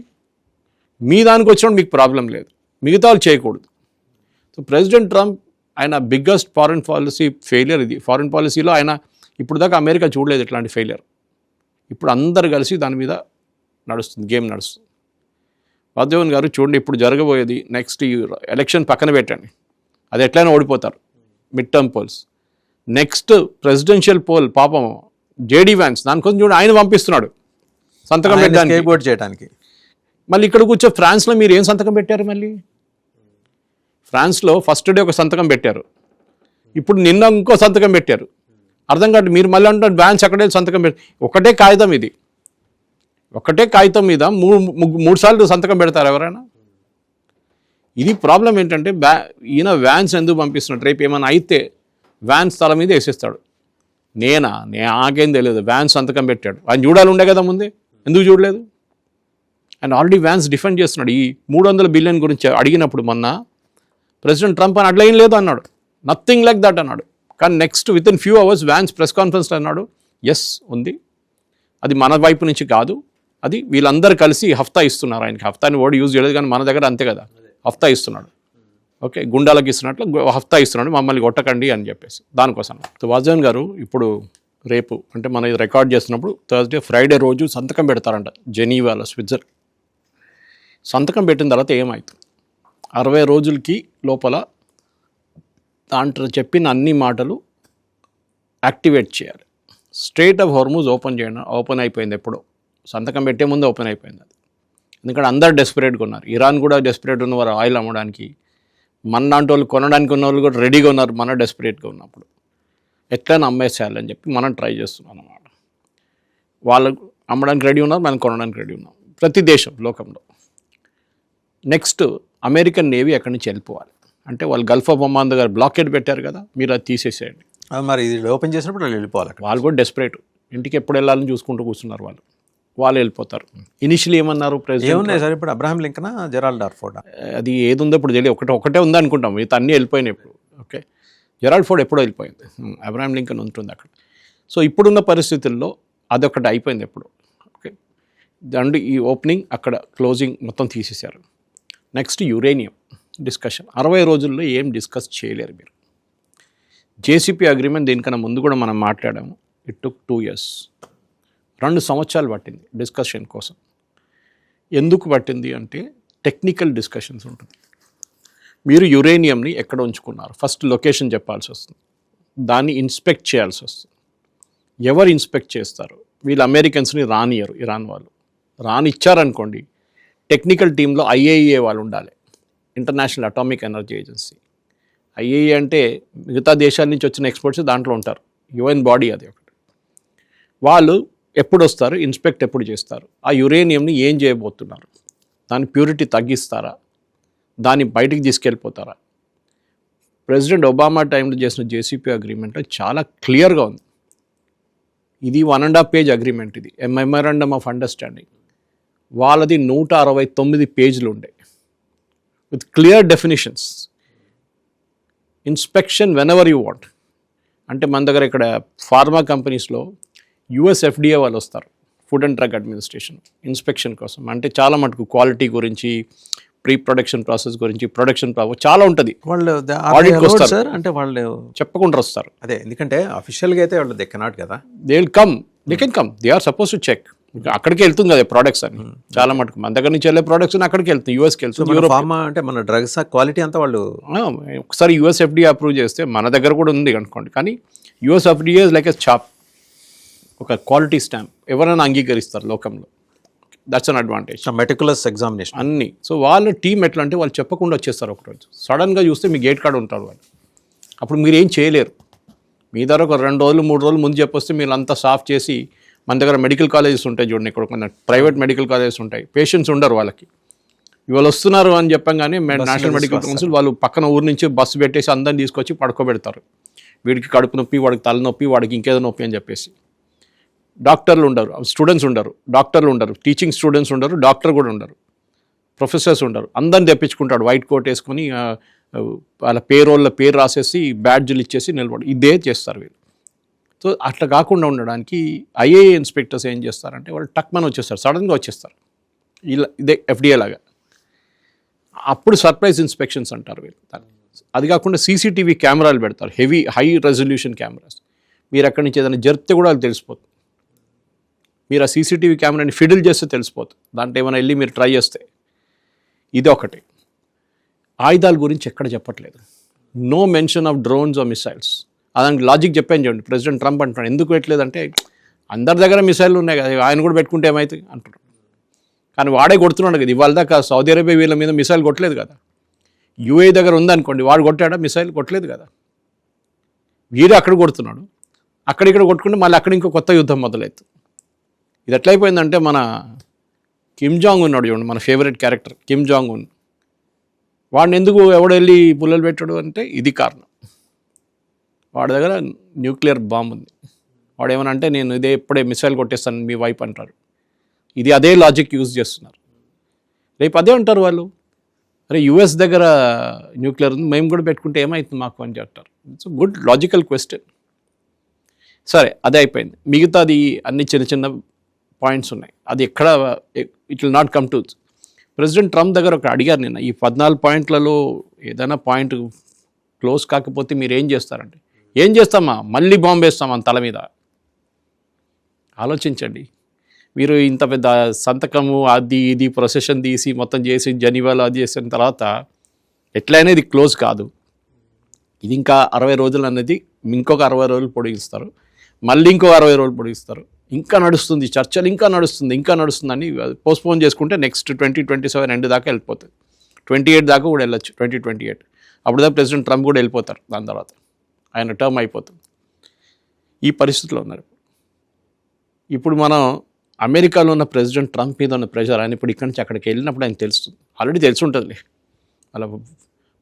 S2: మీ దానికి వచ్చినప్పుడు మీకు ప్రాబ్లం లేదు, మిగతా వాళ్ళు చేయకూడదు. సో ప్రెసిడెంట్ ట్రంప్ ఆయన బిగ్గెస్ట్ ఫారిన్ పాలసీ ఫెయిలియర్ ఇది. ఫారిన్ పాలసీలో ఆయన ఇప్పుడు దాకా అమెరికా చూడలేదు ఇట్లాంటి ఫెయిలియర్. ఇప్పుడు అందరు కలిసి దాని మీద నడుస్తుంది, గేమ్ నడుస్తుంది. వాసుదేవన్ గారు చూడండి, ఇప్పుడు జరగబోయేది నెక్స్ట్ ఈ ఎలక్షన్ పక్కన పెట్టండి, అది ఎట్లయినా ఓడిపోతారు mid term polls. Next presidential poll పాపం జేడీ వ్యాన్స్ దానికోసం చూడండి ఆయన పంపిస్తున్నాడు సంతకం
S1: చేయడానికి.
S2: మళ్ళీ ఇక్కడ కూర్చో ఫ్రాన్స్లో మీరు ఏం సంతకం పెట్టారు? మళ్ళీ ఫ్రాన్స్లో ఫస్ట్ డే ఒక సంతకం పెట్టారు, ఇప్పుడు నిన్న ఇంకో సంతకం పెట్టారు. అర్థం కాదు, మీరు మళ్ళీ అంటారు వ్యాన్స్ అక్కడే సంతకం పెట్టి, ఒకటే కాగితం ఇది, ఒకటే కాగితం మీద మూడు సార్లు సంతకం పెడతారు ఎవరైనా? ఇది ప్రాబ్లం ఏంటంటే ఈయన వ్యాన్స్ ఎందుకు పంపిస్తున్నాడు? రేపు ఏమైనా అయితే వ్యాన్స్ తల మీద వేసేస్తాడు. నాకేం తెలియదు, వ్యాన్స్ సంతకం పెట్టాడు, ఆయన చూడాలి ఉండే కదా ముందే, ఎందుకు చూడలేదు? అండ్ ఆల్రెడీ వ్యాన్స్ డిఫెండ్ చేస్తున్నాడు. ఈ 300 బిలియన్ గురించి అడిగినప్పుడు మొన్న ప్రెసిడెంట్ ట్రంప్ అని అట్లా ఏం లేదు అన్నాడు, నథింగ్ లైక్ దట్ అన్నాడు. కానీ next within few hours Vance press కాన్ఫరెన్స్లో అన్నాడు, ఎస్ ఉంది, అది మన వైపు నుంచి కాదు, అది వీళ్ళందరూ కలిసి హఫ్తా ఇస్తున్నారు ఆయనకి. హఫ్తాని వర్డ్ యూజ్ చేయలేదు కానీ మన దగ్గర అంతే కదా, హఫ్తా ఇస్తున్నాడు. ఓకే, గుండాలకు ఇస్తున్నట్లు హఫ్తా ఇస్తున్నాడు, మమ్మల్ని కొట్టకండి అని చెప్పేసి దానికోసం. సో వాసుదేవన్ గారు ఇప్పుడు రేపు అంటే మనం ఇది రికార్డ్ చేస్తున్నప్పుడు థర్స్డే, ఫ్రైడే రోజు సంతకం పెడతారంట జెనీవాలో, స్విట్జర్లాండ్. సంతకం పెట్టిన తర్వాత ఏమవుతుంది? 60 రోజులకి లోపల దాంట్లో చెప్పిన అన్ని మాటలు యాక్టివేట్ చేయాలి. స్ట్రెయిట్ ఆఫ్ హార్మూజ్ ఓపెన్ అయిపోయింది ఎప్పుడో, సంతకం పెట్టే ముందు ఓపెన్ అయిపోయింది అది. ఎందుకంటే అందరు డెస్పరేట్గా ఉన్నారు, ఇరాన్ కూడా డెస్పరేట్ ఉన్నవారు ఆయిల్ అమ్మడానికి, మన లాంటి వాళ్ళు కొనడానికి ఉన్న వాళ్ళు కూడా రెడీగా ఉన్నారు. మన డెస్పరేట్గా ఉన్నప్పుడు ఎట్లయినా అమ్మేసేయాలని చెప్పి మనం ట్రై చేస్తున్నాం అన్నమాట. వాళ్ళు అమ్మడానికి రెడీ ఉన్నారు, మనం కొనడానికి రెడీ ఉన్నాం, ప్రతి దేశం లోకంలో. నెక్స్ట్ అమెరికన్ నేవీ అక్కడి నుంచి వెళ్ళిపోవాలి. అంటే వాళ్ళు గల్ఫ్ ఆఫ్ ఒమాన్ దగ్గర బ్లాకేడ్ పెట్టారు కదా, మీరు అది తీసేసేయండి.
S1: మరి ఇది ఓపెన్ చేసినప్పుడు వాళ్ళు వెళ్ళిపోవాలి.
S2: వాళ్ళు కూడా డెస్పరేట్, ఇంటికి ఎప్పుడు వెళ్ళాలని చూసుకుంటూ కూర్చున్నారు వాళ్ళు వెళ్ళిపోతారు. ఇనిషియలీ ఏమన్నారు ప్రెసిడెంట్
S1: సార్, ఇప్పుడు అబ్రహాం లింకన్, జెరాల్డ్ డార్ఫోర్డ్,
S2: అది ఏది ఉందో ఇప్పుడు తెలియదు, ఒకటే ఉంది అనుకుంటాం, మిగతా అన్నీ వెళ్ళిపోయినాయి ఇప్పుడు. ఓకే, జెరాల్డ్ ఫోర్డ్ ఎప్పుడో వెళ్ళిపోయింది, అబ్రహాం లింకన్ ఉంటుంది అక్కడ. సో ఇప్పుడున్న పరిస్థితుల్లో అదొకటి అయిపోయింది ఎప్పుడు. ఓకే, దాంట్లో ఈ ఓపెనింగ్ అక్కడ క్లోజింగ్ మొత్తం తీసేశారు. Next uranium discussion. 60 రోజుల్లో ఏం డిస్కస్ చేయలేరు మీరు. జేసీపీ అగ్రిమెంట్ దీనికన్నా ముందు కూడా మనం మాట్లాడాము, ఇట్ టుక్ 2 years, 2 సంవత్సరాలు పట్టింది డిస్కషన్ కోసం. ఎందుకు పట్టింది అంటే టెక్నికల్ డిస్కషన్స్ ఉంటుంది. మీరు యురేనియంని ఎక్కడ ఉంచుకున్నారు, ఫస్ట్ లొకేషన్ చెప్పాల్సి వస్తుంది, దాన్ని ఇన్స్పెక్ట్ చేయాల్సి వస్తుంది. ఎవరు ఇన్స్పెక్ట్ చేస్తారు? వీళ్ళు అమెరికన్స్ని రానియరు, ఇరాన్ వాళ్ళు. రానిచ్చారనుకోండి, టెక్నికల్ టీంలో IAEA వాళ్ళు ఉండాలి, international atomic energy agency. IAEA అంటే మిగతా దేశాల నుంచి వచ్చిన ఎక్స్పర్ట్స్ దాంట్లో ఉంటారు, UN బాడీ అది ఒకటి. వాళ్ళు ఎప్పుడు వస్తారు, ఇన్స్పెక్ట్ ఎప్పుడు చేస్తారు, ఆ యురేనియంని ఏం చేయబోతున్నారు, దాని ప్యూరిటీ తగ్గిస్తారా, దాన్ని బయటికి తీసుకెళ్ళిపోతారా? ప్రెసిడెంట్ ఒబామా టైంలో చేసిన JCP అగ్రిమెంట్లో చాలా క్లియర్గా ఉంది. ఇది 1.5 పేజ్ అగ్రిమెంట్, ఇది మెమరాండమ్ ఆఫ్ అండర్స్టాండింగ్. వాళ్ళది 169 పేజీలు ఉండే with clear definitions. Inspection when ever you want. అంటే మన దగ్గర ఇక్కడ ఫార్మా కంపెనీస్లో US FDA వాళ్ళు వస్తారు, food and drug administration, inspection కోసం. అంటే చాలా మటుకు క్వాలిటీ గురించి, ప్రీ ప్రొడక్షన్ ప్రాసెస్ గురించి, ప్రొడక్షన్ చాలా ఉంటుంది.
S1: వాళ్ళు
S2: Audit వస్తారు.
S1: సార్ అంటే వాళ్ళు
S2: చెప్పకుండా వస్తారు.
S1: అదే, ఎందుకంటే అఫీషియల్గా అయితే వాళ్ళు కెనాట్ కదా.
S2: They can come, they are suppose to check. అక్కడికి వెళ్తుంది కదా ప్రోడక్ట్స్ అని, చాలా మటుకు మన దగ్గర నుంచి వెళ్ళే ప్రోడక్ట్స్ అక్కడికి వెళ్తుంది, యూఎస్కి వెళ్తుంది. యూరోప్
S1: ఫార్మా అంటే మన డ్రగ్స్ క్వాలిటీ అంతా వాళ్ళు
S2: ఒకసారి US FDA అప్రూవ్ చేస్తే మన దగ్గర కూడా ఉంది అనుకోండి. కానీ US FDA like a chop, ఒక క్వాలిటీ స్టాంప్, ఎవరైనా అంగీకరిస్తారు లోకంలో. That's an advantage.
S1: Meticulous examination
S2: అన్నీ. సో వాళ్ళ టీం ఎట్లా అంటే వాళ్ళు చెప్పకుండా వచ్చేస్తారు ఒకరోజు. సడన్గా చూస్తే మీ గేట్ కార్డు ఉంటారు వాళ్ళు, అప్పుడు మీరు ఏం చేయలేరు. మీ దగ్గర ఒక 2 రోజులు 3 రోజులు ముందు చెప్పొస్తే మీరు అంతా సాఫ్ చేసి, మన దగ్గర మెడికల్ కాలేజెస్ ఉంటాయి చూడండి, ఇక్కడ కొన్ని ప్రైవేట్ మెడికల్ కాలేజెస్ ఉంటాయి, పేషెంట్స్ ఉండరు వాళ్ళకి. ఇవాళ వస్తున్నారు అని చెప్పంగానే నేషనల్ మెడికల్ కౌన్సిల్ వాళ్ళు పక్కన ఊరు నుంచి బస్సు పెట్టేసి అందరిని తీసుకొచ్చి పడుకోబెడతారు. వీడికి కడుపు నొప్పి, వాడికి తలనొప్పి, వాడికి ఇంకేదో నొప్పి అని చెప్పేసి. డాక్టర్లు ఉండరు, స్టూడెంట్స్ ఉండరు, డాక్టర్లు ఉండరు, టీచింగ్ స్టూడెంట్స్ ఉండరు, డాక్టర్ కూడా ఉండరు, ప్రొఫెసర్స్ ఉండరు. అందరిని తెప్పించుకుంటాడు వైట్ కోట్ వేసుకొని, వాళ్ళ పేరు రాసేసి బ్యాడ్జీలు ఇచ్చేసి నిలబడి ఇదే చేస్తారు వీళ్ళు. సో అట్లా కాకుండా ఉండడానికి IAEA ఇన్స్పెక్టర్స్ ఏం చేస్తారంటే వాళ్ళు టక్మని వచ్చేస్తారు, సడన్గా వచ్చేస్తారు, ఇలా ఇదే FDA లాగా. అప్పుడు సర్ప్రైజ్ ఇన్స్పెక్షన్స్ అంటారు వీళ్ళు. అది కాకుండా CCTV కెమెరాలు పెడతారు, హై రెజల్యూషన్ కెమెరాస్. మీరు అక్కడి నుంచి ఏదైనా జరిపితే కూడా అది తెలిసిపోతుంది. మీరు ఆ CCTV కెమెరాని ఫిడిల్ చేస్తే తెలిసిపోతుంది, దాంట్లో ఏమైనా వెళ్ళి మీరు ట్రై చేస్తే. ఇది ఒకటి. ఆయుధాల గురించి ఎక్కడ చెప్పట్లేదు, no mention of drones or missiles. అదానికి లాజిక్ చెప్పాను చూడండి. ప్రెసిడెంట్ ట్రంప్ అంటున్నాడు, ఎందుకు పెట్టలేదంటే అందరి దగ్గర మిసైళ్ళు ఉన్నాయి కదా, ఆయన కూడా పెట్టుకుంటే ఏమవుతుంది అంటున్నాడు. కానీ వాడే కొడుతున్నాడు కదా. ఇవాళ దాకా సౌదీ అరేబియా వీళ్ళ మీద మిసైల్ కొట్టలేదు కదా. UAE దగ్గర ఉందనుకోండి, వాడు కొట్టాడా మిసైల్? కొట్టలేదు కదా. వీడు అక్కడ కొడుతున్నాడు, అక్కడిక్కడ కొట్టుకుంటే మళ్ళీ అక్కడ ఇంకో కొత్త యుద్ధం మొదలవుతుంది. ఇది ఎట్లయిపోయిందంటే, మన కిమ్ జాంగ్ ఉన్నాడు చూడండి, మన favourite character Kim Jong Un. వాడిని ఎందుకు ఎవడు వెళ్ళి పుల్లలు పెట్టాడు అంటే ఇది కారణం. వాడి దగ్గర న్యూక్లియర్ బాంబు ఉంది. వాడు ఏమన్నా అంటే నేను ఇదే ఎప్పుడే మిసైల్ కొట్టేస్తాను మీ వైపు అంటారు. ఇది అదే లాజిక్ యూజ్ చేస్తున్నారు. రేపు అదే అంటారు వాళ్ళు, అరే US దగ్గర న్యూక్లియర్ ఉంది, మేము కూడా పెట్టుకుంటే ఏమవుతుంది మాకు అని చెప్తారు. It's good logical question. సరే, అదే అయిపోయింది. మిగతాది అన్ని చిన్న చిన్న పాయింట్స్ ఉన్నాయి. అది ఎక్కడ it will not come to. President Trump దగ్గర ఒక అడిగారు నిన్న, ఈ 14 పాయింట్లలో ఏదైనా పాయింట్ క్లోజ్ కాకపోతే మీరు ఏం చేస్తారంటే, ఏం చేస్తామా, మళ్ళీ బాంబు వేస్తామా తల మీద. ఆలోచించండి. మీరు ఇంత పెద్ద సంతకము అది ఇది ప్రొసెషన్ తీసి మొత్తం చేసి జెనీవాలో అది చేసిన తర్వాత ఎట్లయినా ఇది క్లోజ్ కాదు. ఇది ఇంకా 60 రోజులు అనేది ఇంకొక 60 రోజులు పొడిగిస్తారు, మళ్ళీ ఇంకో 60 రోజులు పొడిగిస్తారు. ఇంకా నడుస్తుంది చర్చలు, ఇంకా నడుస్తుందని పోస్ట్పోన్ చేసుకుంటే నెక్స్ట్ 2027 ఎండ్ దాకా వెళ్ళిపోతుంది. 28 దాకా కూడా వెళ్ళొచ్చు, 2028. అప్పుడు దాకా ప్రెసిడెంట్ ట్రంప్ కూడా వెళ్ళిపోతారు. దాని తర్వాత ఆయన టర్మ్ అయిపోతుంది. ఈ పరిస్థితిలో ఉన్నారు. ఇప్పుడు మనం అమెరికాలో ఉన్న ప్రెసిడెంట్ ట్రంప్ మీద ఉన్న ప్రెషర్, ఆయన ఇప్పుడు ఇక్కడి నుంచి అక్కడికి వెళ్ళినప్పుడు ఆయన తెలుస్తుంది. ఆల్రెడీ తెలిసి ఉంటుంది, అలా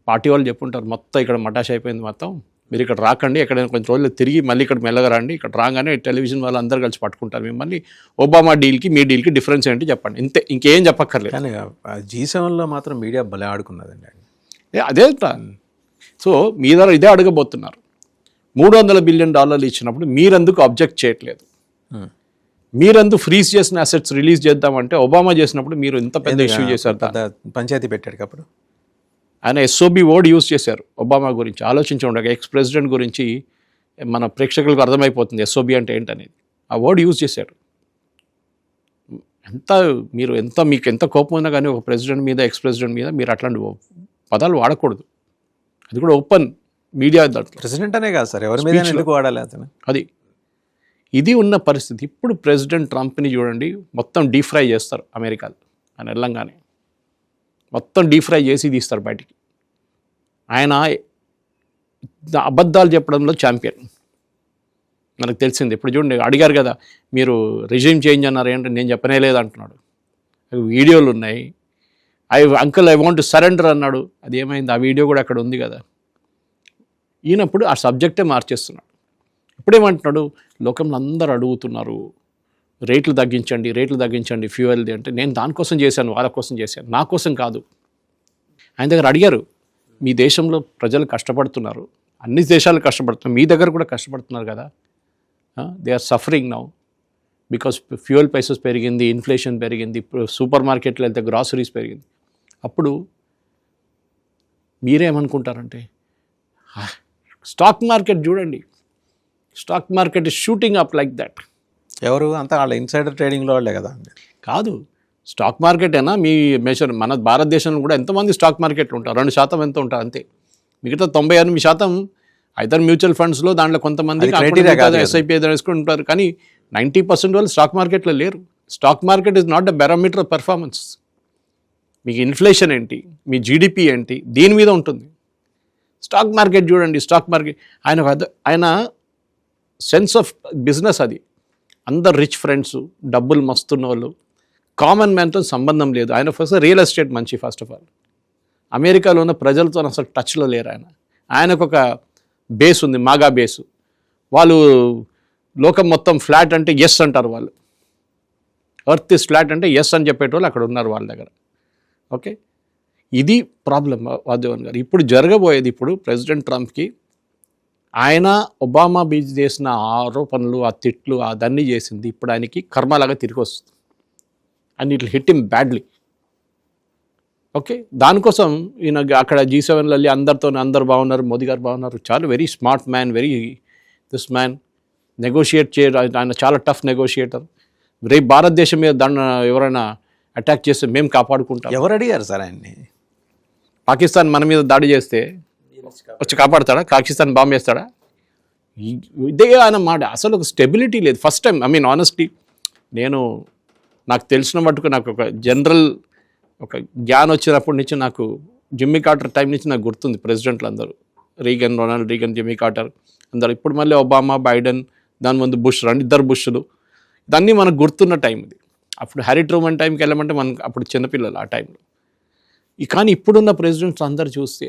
S2: పార్టీ వాళ్ళు చెప్పుంటారు, మొత్తం ఇక్కడ మటాష్ అయిపోయింది, మొత్తం మీరు ఇక్కడ రాకండి, ఎక్కడైనా కొంచెం రోజులు తిరిగి మళ్ళీ ఇక్కడ మెల్లగా రండి, ఇక్కడ రాగానే టెలివిజన్ వాళ్ళు అందరూ కలిసి పట్టుకుంటారు మిమ్మల్ని. ఒబామా డీల్కి మీ డీల్కి డిఫరెన్స్ ఏంటి చెప్పండి, ఇంతే, ఇంకేం చెప్పక్కర్లేదు.
S1: కానీ G7లో మాత్రం మీడియా భలే ఆడుకున్నదండి.
S2: అదే. సో మీ ద్వారా ఇదే అడగబోతున్నారు. $300 బిలియన్ ఇచ్చినప్పుడు మీరెందుకు అబ్జెక్ట్ చేయట్లేదు? మీరెందుకు ఫ్రీజ్ చేసిన అసెట్స్ రిలీజ్ చేద్దామంటే ఒబామా చేసినప్పుడు మీరు ఇంత పెద్ద ఇష్యూ చేశారు,
S1: పంచాయతీ పెట్టాడు. అప్పుడు
S2: ఆయన SOB వర్డ్ యూజ్ చేశారు ఒబామా గురించి. ఆలోచించండి, ఎక్స్ ప్రెసిడెంట్ గురించి మన ప్రేక్షకులకు అర్థమైపోతుంది SOB అంటే ఏంటనేది. ఆ వర్డ్ యూజ్ చేశారు. మీకు ఎంత కోపం ఉన్నా కానీ ఒక ప్రెసిడెంట్ మీద ఎక్స్ ప్రెసిడెంట్ మీద మీరు అట్లాంటి పదాలు వాడకూడదు. అది కూడా ఓపెన్ మీడియా దాంట్లో.
S1: ప్రెసిడెంట్ అనే కాదు సార్, ఎవరి మీద ఎందుకు వాడాలి అతను?
S2: ఇది ఉన్న పరిస్థితి. ఇప్పుడు ప్రెసిడెంట్ ట్రంప్ని చూడండి, మొత్తం డీప్ ఫ్రై చేస్తారు అమెరికాలో. ఆయన వెళ్ళంగానే మొత్తం డీప్ ఫ్రై చేసి తీస్తారు బయటికి. ఆయన అబద్ధాలు చెప్పడంలో ఛాంపియన్, మనకు తెలిసింది. ఇప్పుడు చూడండి, అడిగారు కదా మీరు రిజిమ్ చేంజ్ అన్నారు అంటే నేను చెప్పనే లేదు అంటున్నాడు. వీడియోలు ఉన్నాయి. ఐ వాంట్ టు సరెండర్ అన్నాడు. అది ఏమైంది? ఆ వీడియో కూడా అక్కడ ఉంది కదా. ఈయనప్పుడు ఆ సబ్జెక్టే మార్చేస్తున్నాడు. ఇప్పుడేమంటున్నాడు, లోకంలో అందరూ అడుగుతున్నారు రేట్లు తగ్గించండి ఫ్యూయల్ది అంటే, నేను దానికోసం చేశాను, వాళ్ళ కోసం చేశాను, నా కోసం కాదు. ఆయన దగ్గర అడిగారు, మీ దేశంలో ప్రజలు కష్టపడుతున్నారు, అన్ని దేశాలు కష్టపడుతున్నారు, మీ దగ్గర కూడా కష్టపడుతున్నారు కదా, they are suffering now because fuel prices పెరిగింది, ఇన్ఫ్లేషన్ పెరిగింది, సూపర్ మార్కెట్లో వెళ్తే గ్రాసరీస్ పెరిగింది. అప్పుడు మీరేమనుకుంటారంటే, స్టాక్ మార్కెట్ చూడండి, stock market is shooting up like that.
S1: ఎవరు అంతా వాళ్ళ ఇన్సైడర్ ట్రేడింగ్లో వాళ్ళే కదా.
S2: కాదు, స్టాక్ మార్కెట్ అయినా మీ మెజర్ మన భారతదేశంలో కూడా ఎంతమంది స్టాక్ మార్కెట్లు ఉంటారు? 2% ఎంత ఉంటారు అంతే. మిగతా 98% ఐదర్ మ్యూచువల్ ఫండ్స్లో, దాంట్లో కొంతమంది ఎస్ఐపి వేసుకుంటారు. కానీ 90% వాళ్ళు స్టాక్ మార్కెట్లో లేరు. Stock market is not the barometer of performance. మీకు ఇన్ఫ్లేషన్ ఏంటి, మీ జీడిపి ఏంటి, దీని మీద ఉంటుంది. స్టాక్ మార్కెట్ చూడండి, స్టాక్ మార్కెట్ ఆయన సెన్స్ ఆఫ్ బిజినెస్ అది. అందరు రిచ్ ఫ్రెండ్స్, డబ్బులు మస్తున్న వాళ్ళు, కామన్ మ్యాన్తో సంబంధం లేదు. ఆయన ఫస్ట్ రియల్ ఎస్టేట్ మంచి, ఫస్ట్ ఆఫ్ ఆల్ అమెరికాలో ఉన్న ప్రజలతో అసలు టచ్లో లేరు. ఆయనకు ఒక బేస్ ఉంది, మాగా బేసు. వాళ్ళు లోకం మొత్తం ఫ్లాట్ అంటే ఎస్ అంటారు వాళ్ళు. ఎర్త్ ఇస్ ఫ్లాట్ అంటే ఎస్ అని చెప్పేటోళ్ళు అక్కడ ఉన్నారు వాళ్ళ దగ్గర. ఓకే, ఇది ప్రాబ్లం వాదేవన్ గారు. ఇప్పుడు జరగబోయేది, ఇప్పుడు ప్రెసిడెంట్ ట్రంప్కి ఆయన ఒబామా బీచ్ చేసిన ఆరోపణలు, ఆ తిట్లు, అదన్నీ చేసింది ఇప్పుడు ఆయనకి కర్మలాగా తిరిగి వస్తుంది. And it hit him badly. Okay, దానికోసం ఈయన అక్కడ G7 వెళ్ళి అందరు బాగున్నారు, మోదీ గారు బాగున్నారు, చాలా very smart man, this man negotiate ఆయన చాలా టఫ్ నెగోషియేటర్. రేపు భారతదేశం మీద దాన్ని ఎవరైనా అటాక్ చేస్తే మేము కాపాడుకుంటాం.
S1: ఎవరు అడిగారు సార్ ఆయన్ని?
S2: పాకిస్తాన్ మన మీద దాడి చేస్తే వచ్చి కాపాడతాడా? పాకిస్తాన్ బాంబు వేస్తాడా? ఇదే ఆయన మాట. అసలు ఒక స్టెబిలిటీ లేదు. First time, I mean honestly, నాకు తెలిసిన మటుకు నాకు ఒక జనరల్ ఒక జ్ఞానం వచ్చినప్పటి నుంచి, నాకు జిమ్మీ కార్టర్ టైం నుంచి నాకు గుర్తుంది ప్రెసిడెంట్లు అందరూ, రొనాల్డ్ రీగన్, జిమ్మీ కార్టర్ అందరు. ఇప్పుడు మళ్ళీ ఒబామా, బైడెన్, దాని ముందు బుష్, ఇద్దరు బుష్లు, ఇదన్నీ మనకు గుర్తున్న టైం ఇది. అప్పుడు హ్యారీ ట్రూమన్ టైంకి వెళ్ళమంటే మనకు అప్పుడు చిన్నపిల్లలు ఆ టైంలో. కానీ ఇప్పుడున్న ప్రెసిడెంట్స్ అందరు చూస్తే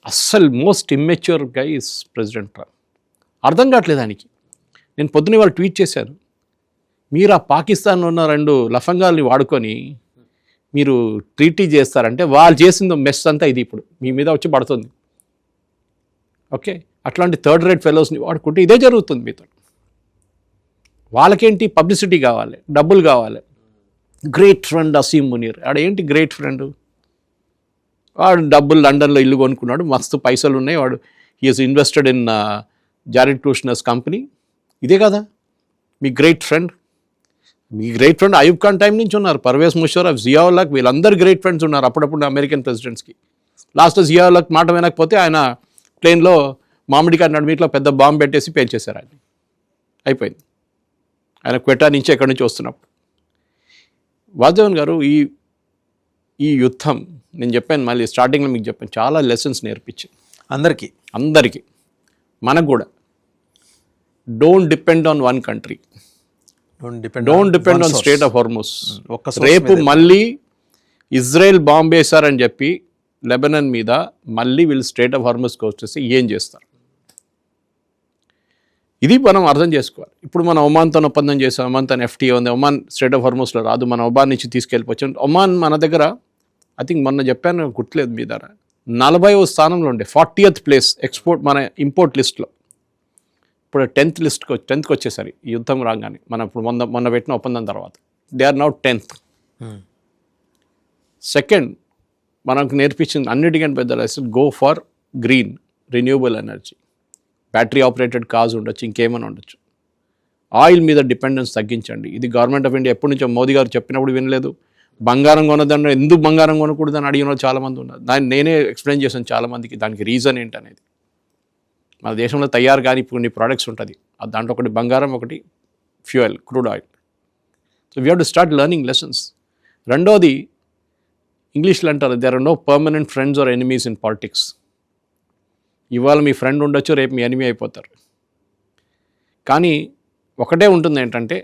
S2: అస్సలు most immature guy is president Trump. అర్థం కావట్లేదు ఆయనకి. నేను పొద్దున్నే వాళ్ళు ట్వీట్ చేశాను, మీరు ఆ పాకిస్తాన్లో ఉన్న 2 లఫంగాల్ని వాడుకొని మీరు ట్రీటీ చేస్తారంటే, వాళ్ళు చేసిన మెస్ అంతా ఇది ఇప్పుడు మీ మీద వచ్చి పడుతుంది. ఓకే, అట్లాంటి థర్డ్ రేట్ ఫెలోస్ని వాడుకుంటే ఇదే జరుగుతుంది మీతో. వాళ్ళకేంటి, పబ్లిసిటీ కావాలి, డబ్బులు కావాలి. గ్రేట్ ఫ్రెండ్ అసీమ్ మునీర్, ఆడేంటి గ్రేట్ ఫ్రెండ్? వాడు డబ్బులు లండన్లో ఇల్లు కొనుక్కున్నాడు, మస్తు పైసలు ఉన్నాయి, వాడు he's invested in Jared Kushner's company. ఇదే కదా మీ గ్రేట్ ఫ్రెండ్? మీ great friend Ayub Khan time నుంచి ఉన్నారు, పర్వేజ్ ముషర్రఫ్, జియాఉల్ హక్, వీళ్ళందరూ గ్రేట్ ఫ్రెండ్స్ ఉన్నారు అప్పుడప్పుడు అమెరికన్ ప్రెసిడెంట్స్కి. లాస్ట్ జియాఉల్ హక్ మాట వినకపోతే ఆయన ప్లేన్లో మామిడికాయ నడిమిట్లో పెద్ద బాంబు పెట్టేసి పేల్చేశారు ఆయన. అయిపోయింది. ఆయన క్వెటా నుంచి ఎక్కడి నుంచి వస్తున్నప్పుడు. వాసుదేవన్ గారు, ఈ యుద్ధం నేను చెప్పాను, మళ్ళీ స్టార్టింగ్లో మీకు చెప్పాను, చాలా లెసన్స్ నేర్పించింది అందరికీ, మనకు కూడా. Don't depend on one country, don't depend on state of Hormuz. రేపు మళ్ళీ ఇజ్రాయెల్ బాంబు వేశారని చెప్పి లెబనాన్ మీద మళ్ళీ వీళ్ళు స్టేట్ ఆఫ్ హార్మోస్కి వచ్చేసి ఏం చేస్తారు? ఇది మనం అర్థం చేసుకోవాలి. ఇప్పుడు మనం ఒమాన్తో ఒప్పందం చేసాం, ఒమాన్తో FTA ఉంది, ఒమాన్ స్టేట్ ఆఫ్ హార్మోస్లో రాదు, మన ఒమాన్ నుంచి తీసుకెళ్ళిపోవచ్చు. ఒమాన్ మన దగ్గర ఐ థింక్ మొన్న చెప్పాను, గుర్తులేదు మీ దగ్గర, 40వ స్థానంలో ఉండే 40th ప్లేస్ ఎక్స్పోర్ట్ మన ఇంపోర్ట్ లిస్ట్లో. ఇప్పుడు 10th వచ్చేసరి ఈ యుద్ధం రాగానే, మనం ఇప్పుడు మొన్న పెట్టిన ఒప్పందం తర్వాత they are now 10th. Second, మనకు నేర్పించింది అన్నిటికంటే పెద్ద lesson, go for green renewable energy. Battery operated cars ఉండొచ్చు, ఇంకేమైనా ఉండొచ్చు. ఆయిల్ మీద డిపెండెన్స్ తగ్గించండి. ఇది గవర్నమెంట్ ఆఫ్ ఇండియా ఎప్పటి నుంచో మోదీ గారు చెప్పినప్పుడు వినలేదు. బంగారం కొనదండి, ఎందుకు బంగారం కొనకూడదని అడిగిన వాళ్ళు చాలామంది ఉన్నారు. దాన్ని నేనే ఎక్స్ప్లెయిన్ చేశాను చాలామందికి, దానికి రీజన్ ఏంటనేది. మన దేశంలో తయారు కానీ కొన్ని ప్రోడక్ట్స్ ఉంటుంది, దాంట్లో ఒకటి బంగారం, ఒకటి fuel, crude oil. So we have to start learning lessons. రెండోది, ఇంగ్లీష్లో అంటారు, there are no permanent friends or enemies in politics. ఇవాళ మీ ఫ్రెండ్ ఉండొచ్చు, రేపు మీ ఎనిమీ అయిపోతారు. కానీ ఒకటే ఉంటుంది ఏంటంటే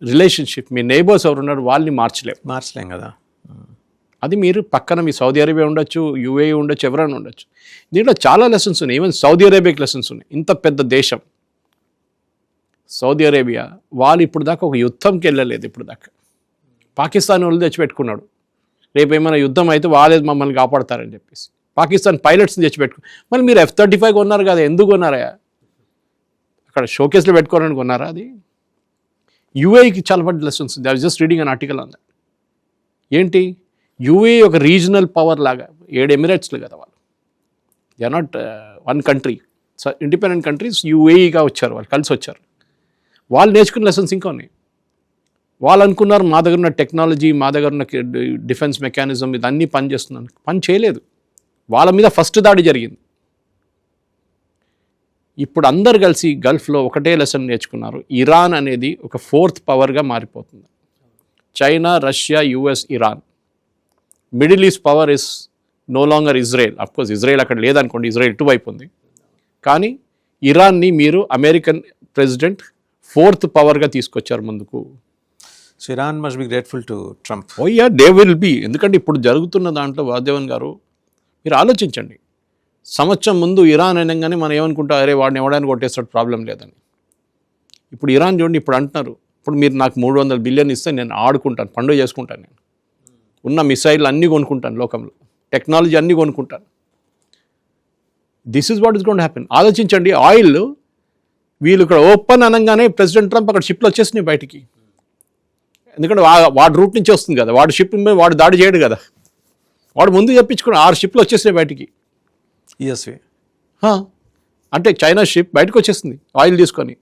S2: రిలేషన్షిప్. మీ నైబర్స్ ఎవరు ఉన్నారు వాళ్ళని మార్చలేం కదా. అది మీరు పక్కన మీ సౌదీ అరేబియా ఉండొచ్చు, యూఏఈ ఉండొచ్చు, ఎవరైనా ఉండొచ్చు. దీంట్లో చాలా లెసన్స్ ఉన్నాయి. ఈవెన్ సౌదీ అరేబియాకి లెసన్స్ ఉన్నాయి. ఇంత పెద్ద దేశం సౌదీ అరేబియా, వాళ్ళు ఇప్పుడు దాకా ఒక యుద్ధంకి వెళ్ళలేదు. ఇప్పుడు దాకా పాకిస్తాన్ వాళ్ళు తెచ్చిపెట్టుకున్నాడు, రేపు ఏమైనా యుద్ధం అయితే వాళ్ళే మమ్మల్ని కాపాడతారని చెప్పేసి పాకిస్తాన్ పైలట్స్ని తెచ్చిపెట్టుకు. మళ్ళీ మీరు F-35 కొన్నారు కదా, ఎందుకు కొన్నారా? అక్కడ షోకేస్లో పెట్టుకోవడానికి కొన్నారా? అది యూఏఈకి చాలా పెద్ద lessons. They are just reading an article on that. ఏంటి, యూఏఈ ఒక రీజనల్ పవర్ లాగా, 7 ఎమిరేట్స్లు కదా వాళ్ళు. They are not one country, independent countries యూఏఈగా వచ్చారు, వాళ్ళు కలిసి వచ్చారు. వాళ్ళు నేర్చుకున్న లెసన్స్ ఇంకా ఉన్నాయి. వాళ్ళు అనుకున్నారు మా దగ్గర ఉన్న టెక్నాలజీ, మా దగ్గర ఉన్న డిఫెన్స్ మెకానిజం ఇదన్నీ పనిచేస్తున్నాను. పని చేయలేదు. వాళ్ళ మీద ఫస్ట్ దాడి జరిగింది. ఇప్పుడు అందరు కలిసి గల్ఫ్లో ఒకటే లెసన్ నేర్చుకున్నారు, ఇరాన్ అనేది ఒక 4th పవర్గా మారిపోతుంది. China, Russia, US, Iran. Middle east power is no longer Israel. Of course Israel అక్కడ లేదనుకోండి, ఇజ్రాయెల్ ఇటువైపు ఉంది. కానీ ఇరాన్ని మీరు అమెరికన్ ప్రెసిడెంట్ 4th పవర్గా తీసుకొచ్చారు ముందుకు.
S1: So Iran must be grateful to Trump.
S2: Oh yeah, they will be. ఎందుకంటే ఇప్పుడు జరుగుతున్న దాంట్లో వాదేవన్ గారు మీరు ఆలోచించండి. సంవత్సరం ముందు ఇరాన్ అనగానే మనం ఏమనుకుంటాం, అరే వాడిని ఎవడానికి కొట్టేస్తాడు, ప్రాబ్లం లేదని. ఇప్పుడు ఇరాన్ చూడండి, ఇప్పుడు అంటున్నారు, ఇప్పుడు మీరు నాకు 300 బిలియన్ ఇస్తే నేను ఆడుకుంటాను, పండుగ చేసుకుంటాను, నేను ఉన్న మిసైల్ అన్నీ కొనుక్కుంటాను, లోకంలో టెక్నాలజీ అన్నీ కొనుక్కుంటాను. This is what is going to happen. ఆలోచించండి, ఆయిల్ వీళ్ళు ఇక్కడ ఓపెన్ అనగానే ప్రెసిడెంట్ ట్రంప్ అక్కడ షిప్లు వచ్చేసినాయి బయటికి. ఎందుకంటే వాడి రూట్ నుంచి వస్తుంది కదా, వాడు షిప్ మీద వాడు దాడి చేయడు కదా, వాడు ముందు చెప్పించుకుని 6 షిప్లు వచ్చేసినాయి బయటికి.
S1: యూఎస్వి
S2: అంటే చైనా షిప్ బయటకు వచ్చేస్తుంది ఆయిల్ తీసుకొని,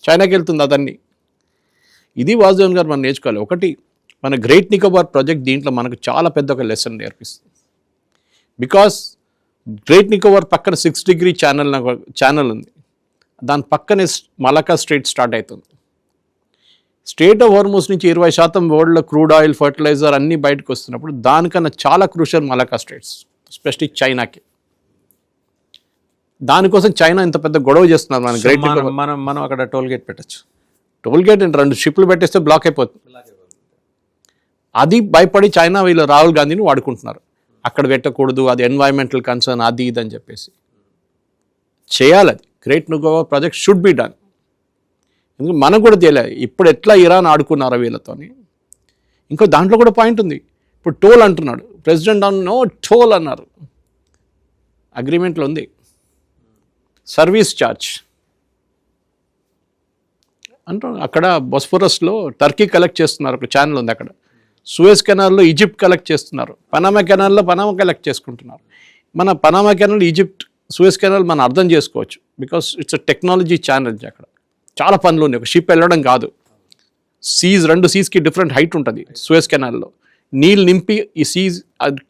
S2: చైనాకి వెళ్తుంది అదన్నీ. ఇది వాసుదేవన్ గారు మనం నేర్చుకోవాలి. ఒకటి, మన గ్రేట్ నికోబార్ ప్రాజెక్ట్ దీంట్లో మనకు చాలా పెద్ద ఒక లెసన్ నేర్పిస్తుంది. బికాస్ గ్రేట్ నికోబార్ పక్కన 6 డిగ్రీ ఛానల్ ఉంది, దాని పక్కనే మలకా స్ట్రైట్ స్టార్ట్ అవుతుంది. స్ట్రైట్ ఆఫ్ హార్మోస్ నుంచి 20% వరల్డ్లో క్రూడ్ ఆయిల్, ఫర్టిలైజర్ అన్నీ బయటకు వస్తున్నప్పుడు దానికన్నా చాలా క్రూషియల్ మలకా స్ట్రైట్స్, ఎస్పెషలీ చైనాకి. దానికోసం చైనా ఇంత పెద్ద గొడవ చేస్తున్నారు. మన గ్రేట్
S1: మనం అక్కడ టోల్ గేట్ పెట్టచ్చు.
S2: టోల్ గేట్ అంటే 2 షిప్లు పెట్టేస్తే బ్లాక్ అయిపోతుంది. అది భయపడి చైనా వీళ్ళు రాహుల్ గాంధీని వాడుకుంటున్నారు, అక్కడ పెట్టకూడదు, అది ఎన్వైరన్మెంటల్ కన్సర్న్, అది ఇది అని చెప్పేసి. చేయాలి అది. Great Nicobar project should be done. ఎందుకంటే మనకు కూడా తెలియదు ఇప్పుడు ఎట్లా ఇరాన్ ఆడుకున్నారో వీళ్ళతోని. ఇంకో దాంట్లో కూడా పాయింట్ ఉంది. ఇప్పుడు టోల్ అంటున్నాడు ప్రెసిడెంట్, నో టోల్ అన్నారు, అగ్రిమెంట్లో ఉంది. సర్వీస్ ఛార్జ్ అంటారు. అక్కడ బొస్ఫరస్లో టర్కీ కలెక్ట్ చేస్తున్నారు, ఒక ఛానల్ ఉంది అక్కడ. సూయజ్ కెనాల్లో ఈజిప్ట్ కలెక్ట్ చేస్తున్నారు, పనామా కెనాల్లో పనామా కలెక్ట్ చేసుకుంటున్నారు. మన Panama canal, Egypt, Suez canal మనం అర్థం చేసుకోవచ్చు, because it's a technology channel. అక్కడ చాలా పనులు ఉన్నాయి, ఒక షిప్ వెళ్ళడం కాదు. సీజ్, 2 సీజ్కి డిఫరెంట్ హైట్ ఉంటుంది సూయజ్ కెనాల్లో. నీళ్ళు నింపి ఈ సీజ్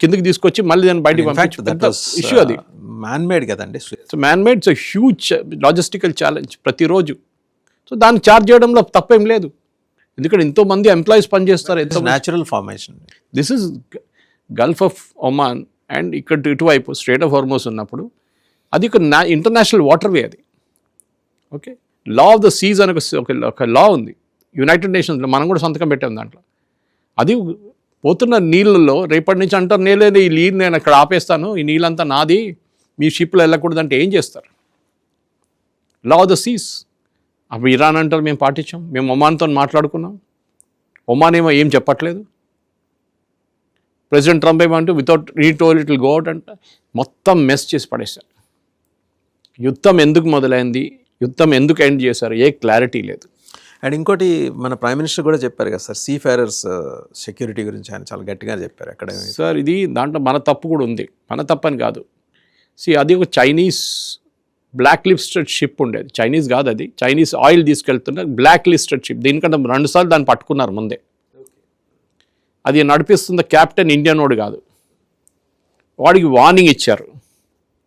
S2: కిందకి తీసుకొచ్చి మళ్ళీ దాన్ని బయటికి పంపించే ఇష్యూ. అది
S1: మ్యాన్ మేడ్ కదండి.
S2: So man made, so huge logistical challenge ప్రతిరోజు. సో దాన్ని ఛార్జ్ చేయడంలో తప్పేం లేదు, ఎందుకంటే ఎంతోమంది ఎంప్లాయీస్ పనిచేస్తారు. ఎంతో
S1: natural formation.
S2: This is Gulf of Oman and ఇక్కడ ఇటువైపు స్ట్రైట్ ఆఫ్ హార్మోస్ ఉన్నప్పుడు అది ఒక ఇంటర్నేషనల్ వాటర్వే. అది okay. Law of the seize అనే ఒక లా ఉంది యునైటెడ్ నేషన్స్లో, మనం కూడా సంతకం పెట్టాం దాంట్లో. అది పోతున్న నీళ్ళల్లో రేపటి నుంచి అంటారు, నేలేదు ఈ నీళ్ళు నేను అక్కడ ఆపేస్తాను, ఈ నీళ్ళంతా నాది, మీ షిప్లో వెళ్ళకూడదు అంటే ఏం చేస్తారు? Law of the seas. అప్పుడు ఇరాన్ అంటారు మేము పాటించాం, మేము ఒమాన్తో మాట్లాడుకున్నాం, ఒమాన్ ఏం చెప్పట్లేదు. ప్రెసిడెంట్ ట్రంప్ ఏమంటూ వితౌట్ రీటోల్ ఇట్ విల్ గో అవుట్ అంట. మొత్తం మెస్ చేసి పడేశారు. యుద్ధం ఎందుకు మొదలైంది, యుద్ధం ఎందుకు ఎండ్ చేశారు, ఏ క్లారిటీ లేదు.
S1: అండ్ ఇంకోటి, మన ప్రైమ్ మినిస్టర్ కూడా చెప్పారు కదా సార్, సీ ఫేరర్స్ సెక్యూరిటీ గురించి ఆయన చాలా గట్టిగా చెప్పారు అక్కడ.
S2: సార్ ఇది దాంట్లో మన తప్పు కూడా ఉంది, మన తప్పని కాదు. అది ఒక చైనీస్ బ్లాక్ లిస్టెడ్ షిప్ ఉండేది, చైనీస్ కాదు అది, చైనీస్ ఆయిల్ తీసుకెళ్తున్న బ్లాక్ లిస్టెడ్ షిప్. దీనికంటే 2 సార్లు దాన్ని పట్టుకున్నారు ముందే. అది నడిపిస్తున్న క్యాప్టెన్ ఇండియనోడు కాదు, వాడికి వార్నింగ్ ఇచ్చారు,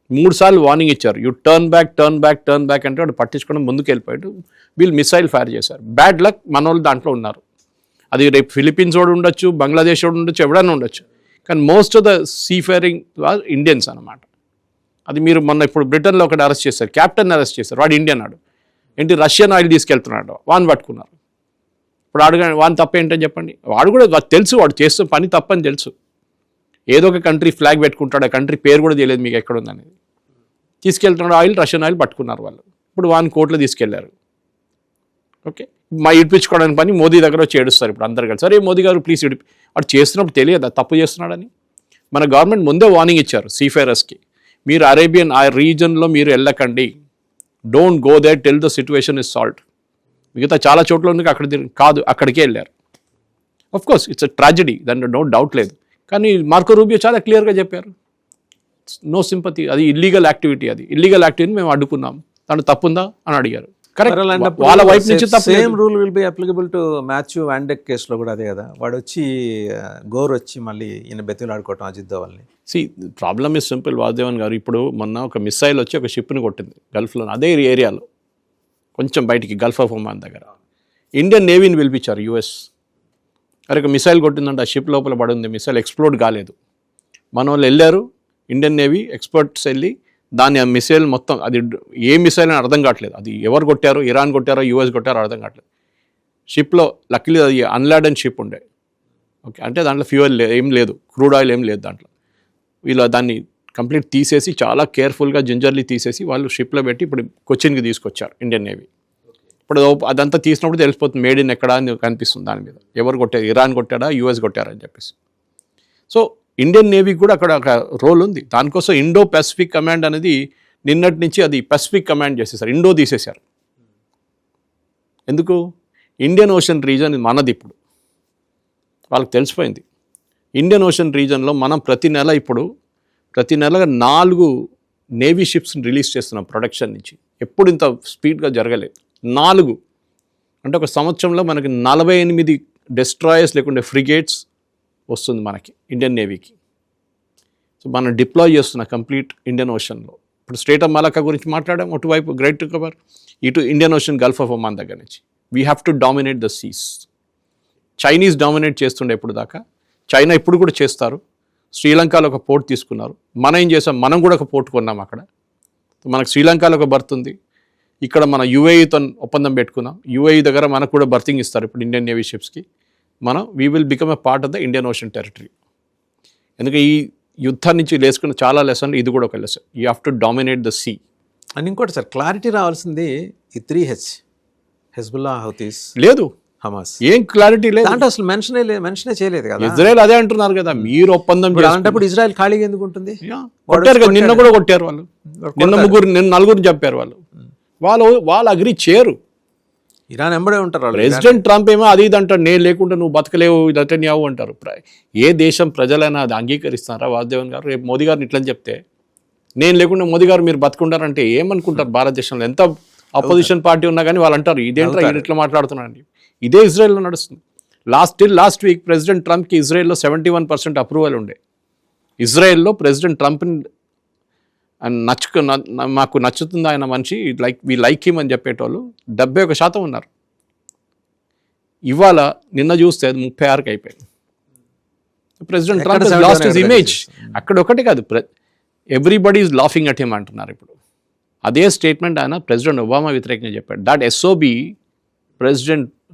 S2: 3 సార్లు వార్నింగ్ ఇచ్చారు, యూ టర్న్ బ్యాక్ అంటే వాడు పట్టించుకోవడం ముందుకు వెళ్ళిపోయాడు. వీళ్ళు మిసైల్ ఫైర్ చేశారు. బ్యాడ్ లక్, మన వాళ్ళు దాంట్లో ఉన్నారు. అది రేపు ఫిలిప్పీన్స్ వాడు ఉండొచ్చు, బంగ్లాదేశ్ వాడు ఉండొచ్చు, ఎవడన్నా ఉండొచ్చు, కానీ మోస్ట్ ఆఫ్ ద సీఫేరింగ్ ఇండియన్స్ అనమాట. అది మీరు మొన్న ఇప్పుడు బ్రిటన్లో ఒకటి అరెస్ట్ చేశారు, క్యాప్టెన్ అరెస్ట్ చేశారు, వాడు ఇండియన్ నాడు, ఏంటి రష్యన్ ఆయిల్ తీసుకెళ్తున్నాడు, వాడిని పట్టుకున్నారు. ఇప్పుడు అడగండి వాని తప్ప ఏంటని చెప్పండి. వాడు కూడా తెలుసు, వాడు చేస్తున్న పని తప్పని తెలుసు. ఏదో ఒక కంట్రీ ఫ్లాగ్ పెట్టుకుంటాడు, ఆ కంట్రీ పేరు కూడా తెలియదు మీకు ఎక్కడ ఉందనేది. తీసుకెళ్తున్నాడు ఆయిల్, రష్యన్ ఆయిల్ పట్టుకున్నారు వాళ్ళు. ఇప్పుడు వాని కోర్టులో తీసుకెళ్లారు. ఓకే, మా ఇడిపించుకోవడానికి పని మోదీ దగ్గర వచ్చి ఏడుస్తారు ఇప్పుడు అందరు కలిసి. సరే మోదీ గారు ప్లీజ్ వాడు చేస్తున్నప్పుడు తెలియదా తప్పు చేస్తున్నాడని? మన గవర్నమెంట్ ముందే వార్నింగ్ ఇచ్చారు సీఫేరర్స్కి, మీరు అరేబియన్ ఆ రీజన్లో మీరు వెళ్ళకండి, don't go there till the situation is solved. మిగతా చాలా చోట్ల ఉంది అక్కడ కాదు, అక్కడికే వెళ్ళారు. Of course it's a tragedy, దాంట్లో నో డౌట్ లేదు. కానీ మార్కో రూబియో చాలా క్లియర్గా చెప్పారు, నో సింపతి, అది ఇల్లీగల్ యాక్టివిటీ, అది ఇల్లీగల్ యాక్టివిటీ మేము అడ్డుకున్నాం, దాంట్లో తప్పుందా అని అడిగారు. కరెక్ట్, వాళ్ళ వైపు నుంచి
S1: same rule will be applicable to Matthew Vandeck కేసులో కూడా అదే కదా. వాడు వచ్చి గోర్ వచ్చి మళ్ళీ ఈయన బెతులు ఆడుకోవటం అజిత్ దోవల్ని.
S2: ప్రాబ్లమ్ ఇస్ సింపుల్ వాసుదేవన్ గారు. ఇప్పుడు మొన్న ఒక మిసైల్ వచ్చి ఒక షిప్ని కొట్టింది గల్ఫ్లో, అదే ఏరియాలో కొంచెం బయటికి, గల్ఫ్ ఆఫ్ ఒమాన్ దగ్గర. ఇండియన్ నేవీని పిలిపించారు యుఎస్. అరే ఒక మిసైల్ కొట్టిందంటే ఆ షిప్ లోపల పడింది, మిసైల్ ఎక్స్ప్లోడ్ కాలేదు. మన వాళ్ళు వెళ్ళారు, ఇండియన్ నేవీ ఎక్స్పర్ట్స్ వెళ్ళి దాన్ని ఆ మిసైల్ మొత్తం, అది ఏ మిసైల్ అని అర్థం కావట్లేదు, అది ఎవరు కొట్టారో, ఇరాన్ కొట్టారో యూఎస్ కొట్టారో అర్థం కావట్లేదు. షిప్లో లక్కీలీ అది అన్లాడెన్ షిప్ ఉండే. ఓకే, అంటే దాంట్లో ఫ్యూయల్ ఏం లేదు, క్రూడ్ ఆయిల్ ఏం లేదు దాంట్లో. వీళ్ళు దాన్ని కంప్లీట్ తీసేసి చాలా కేర్ఫుల్గా జింజర్లీ తీసేసి వాళ్ళు షిప్లో పెట్టి ఇప్పుడు కొచ్చిన్కి తీసుకొచ్చారు ఇండియన్ నేవీ. ఇప్పుడు అదంతా తీసినప్పుడు తెలిసిపోతుంది మేడ్ ఇన్ ఎక్కడా అని కనిపిస్తుంది దాని మీద, ఎవరు కొట్టారు, ఇరాన్ కొట్టాడా యూఎస్ కొట్టారా అని చెప్పేసి. సో ఇండియన్ నేవీకి కూడా అక్కడ ఒక రోల్ ఉంది. దానికోసం ఇండో పెసిఫిక్ కమాండ్ అనేది నిన్నటి నుంచి అది పెసిఫిక్ కమాండ్ చేసేసారు, ఇండో తీసేశారు. ఎందుకు? ఇండియన్ ఓషన్ రీజన్ మనది. ఇప్పుడు వాళ్ళకి తెలిసిపోయింది ఇండియన్ ఓషన్ రీజన్లో మనం ప్రతి నెల 4 నేవీ షిప్స్ని రిలీజ్ చేస్తున్నాం ప్రొడక్షన్ నుంచి. ఎప్పుడు ఇంత స్పీడ్గా జరగలేదు. 4 అంటే ఒక సంవత్సరంలో మనకి 48 డెస్ట్రాయర్స్ లేకుంటే ఫ్రిగేట్స్ వస్తుంది మనకి ఇండియన్ నేవీకి. సో మనం డిప్లాయ్ చేస్తున్న కంప్లీట్ ఇండియన్ ఓషన్లో. ఇప్పుడు స్ట్రేట్ ఆఫ్ మలక్కా గురించి మాట్లాడాం, అటువైపు గ్రేట్ కవర్, ఇటు Indian ocean, Gulf of Oman దగ్గర నుంచి we have to dominate the Cs. Chinese dominate చేస్తుండే ఇప్పుడు దాకా, చైనా ఇప్పుడు కూడా చేస్తారు. శ్రీలంకలో ఒక పోర్ట్ తీసుకున్నారు, మనం ఏం చేసాం, మనం కూడా ఒక పోర్ట్ కొన్నాం అక్కడ. మనకు శ్రీలంకలో ఒక బర్త్ ఉంది, ఇక్కడ మన యుఏఈతో ఒప్పందం పెట్టుకున్నాం, యుఏఈ దగ్గర మనకు కూడా బర్తింగ్ ఇస్తారు ఇప్పుడు ఇండియన్ నేవీ షిప్స్కి. మనం we will become a part of the Indian ocean territory. ఎందుకంటే ఈ యుద్ధం నుంచి లేసుకున్న చాలా లెసన్లు ఇది కూడా ఒక lesson, you have to dominate the sea.
S1: And ఇంకోటి సార్, క్లారిటీ రావాల్సింది ఈ 3H, హెజ్బుల్లా, హౌతీస్,
S2: లేదు
S1: హమాస్,
S2: ఏం క్లారిటీ లేదు
S1: అంటే అసలు మెన్షనే చేయలేదు కదా.
S2: ఇజ్రాయెల్ అదే అంటున్నారు కదా, మీరు ఒప్పందం
S1: అలాంటప్పుడు ఇజ్రాయెల్ ఖాళీగా ఎందుకు ఉంటుంది?
S2: కొట్టారు కదా, నిన్న కూడా కొట్టారు వాళ్ళు, నిన్న 4 చంపారు వాళ్ళు అగ్రి చేయరు.
S1: ఇరాన్ ఎంబడే ఉంటారు.
S2: ప్రెసిడెంట్ ట్రంప్ ఏమో అది ఇది అంటాడు, నేను లేకుండా నువ్వు బతకలేవు, ఇదంటే నీవు అంటారు. ఏ దేశం ప్రజలైనా అది అంగీకరిస్తారా వాసుదేవన్ గారు? రేపు మోదీ గారిని ఇట్లని చెప్తే, నేను లేకుండా మోదీ గారు మీరు బతుకుంటారంటే ఏమనుకుంటారు? భారతదేశంలో ఎంత అపోజిషన్ పార్టీ ఉన్నా కానీ వాళ్ళు అంటారు ఇదేంటో ఈయన ఇట్లా మాట్లాడుతున్నారండి. ఇదే ఇజ్రాయెల్లో నడుస్తుంది. లాస్ట్ వీక్ ప్రెసిడెంట్ ట్రంప్కి ఇజ్రాయెల్లో 71% అప్రూవల్ ఉండే. ఇజ్రాయెల్లో ప్రెసిడెంట్ ట్రంప్ని మాకు నచ్చుతుంది ఆయన మనిషి, వి లైక్ హిమ్ అని చెప్పేటోళ్ళు 71% ఉన్నారు. ఇవాళ నిన్న చూస్తే అది 36కి అయిపోయింది. President Trump lost his image. అక్కడ ఒకటి కాదు, everybody is laughing at him అంటున్నారు ఇప్పుడు. అదే స్టేట్మెంట్ ఆయన ప్రెసిడెంట్ ఒబామా వ్యతిరేకంగా చెప్పాడు. That SOB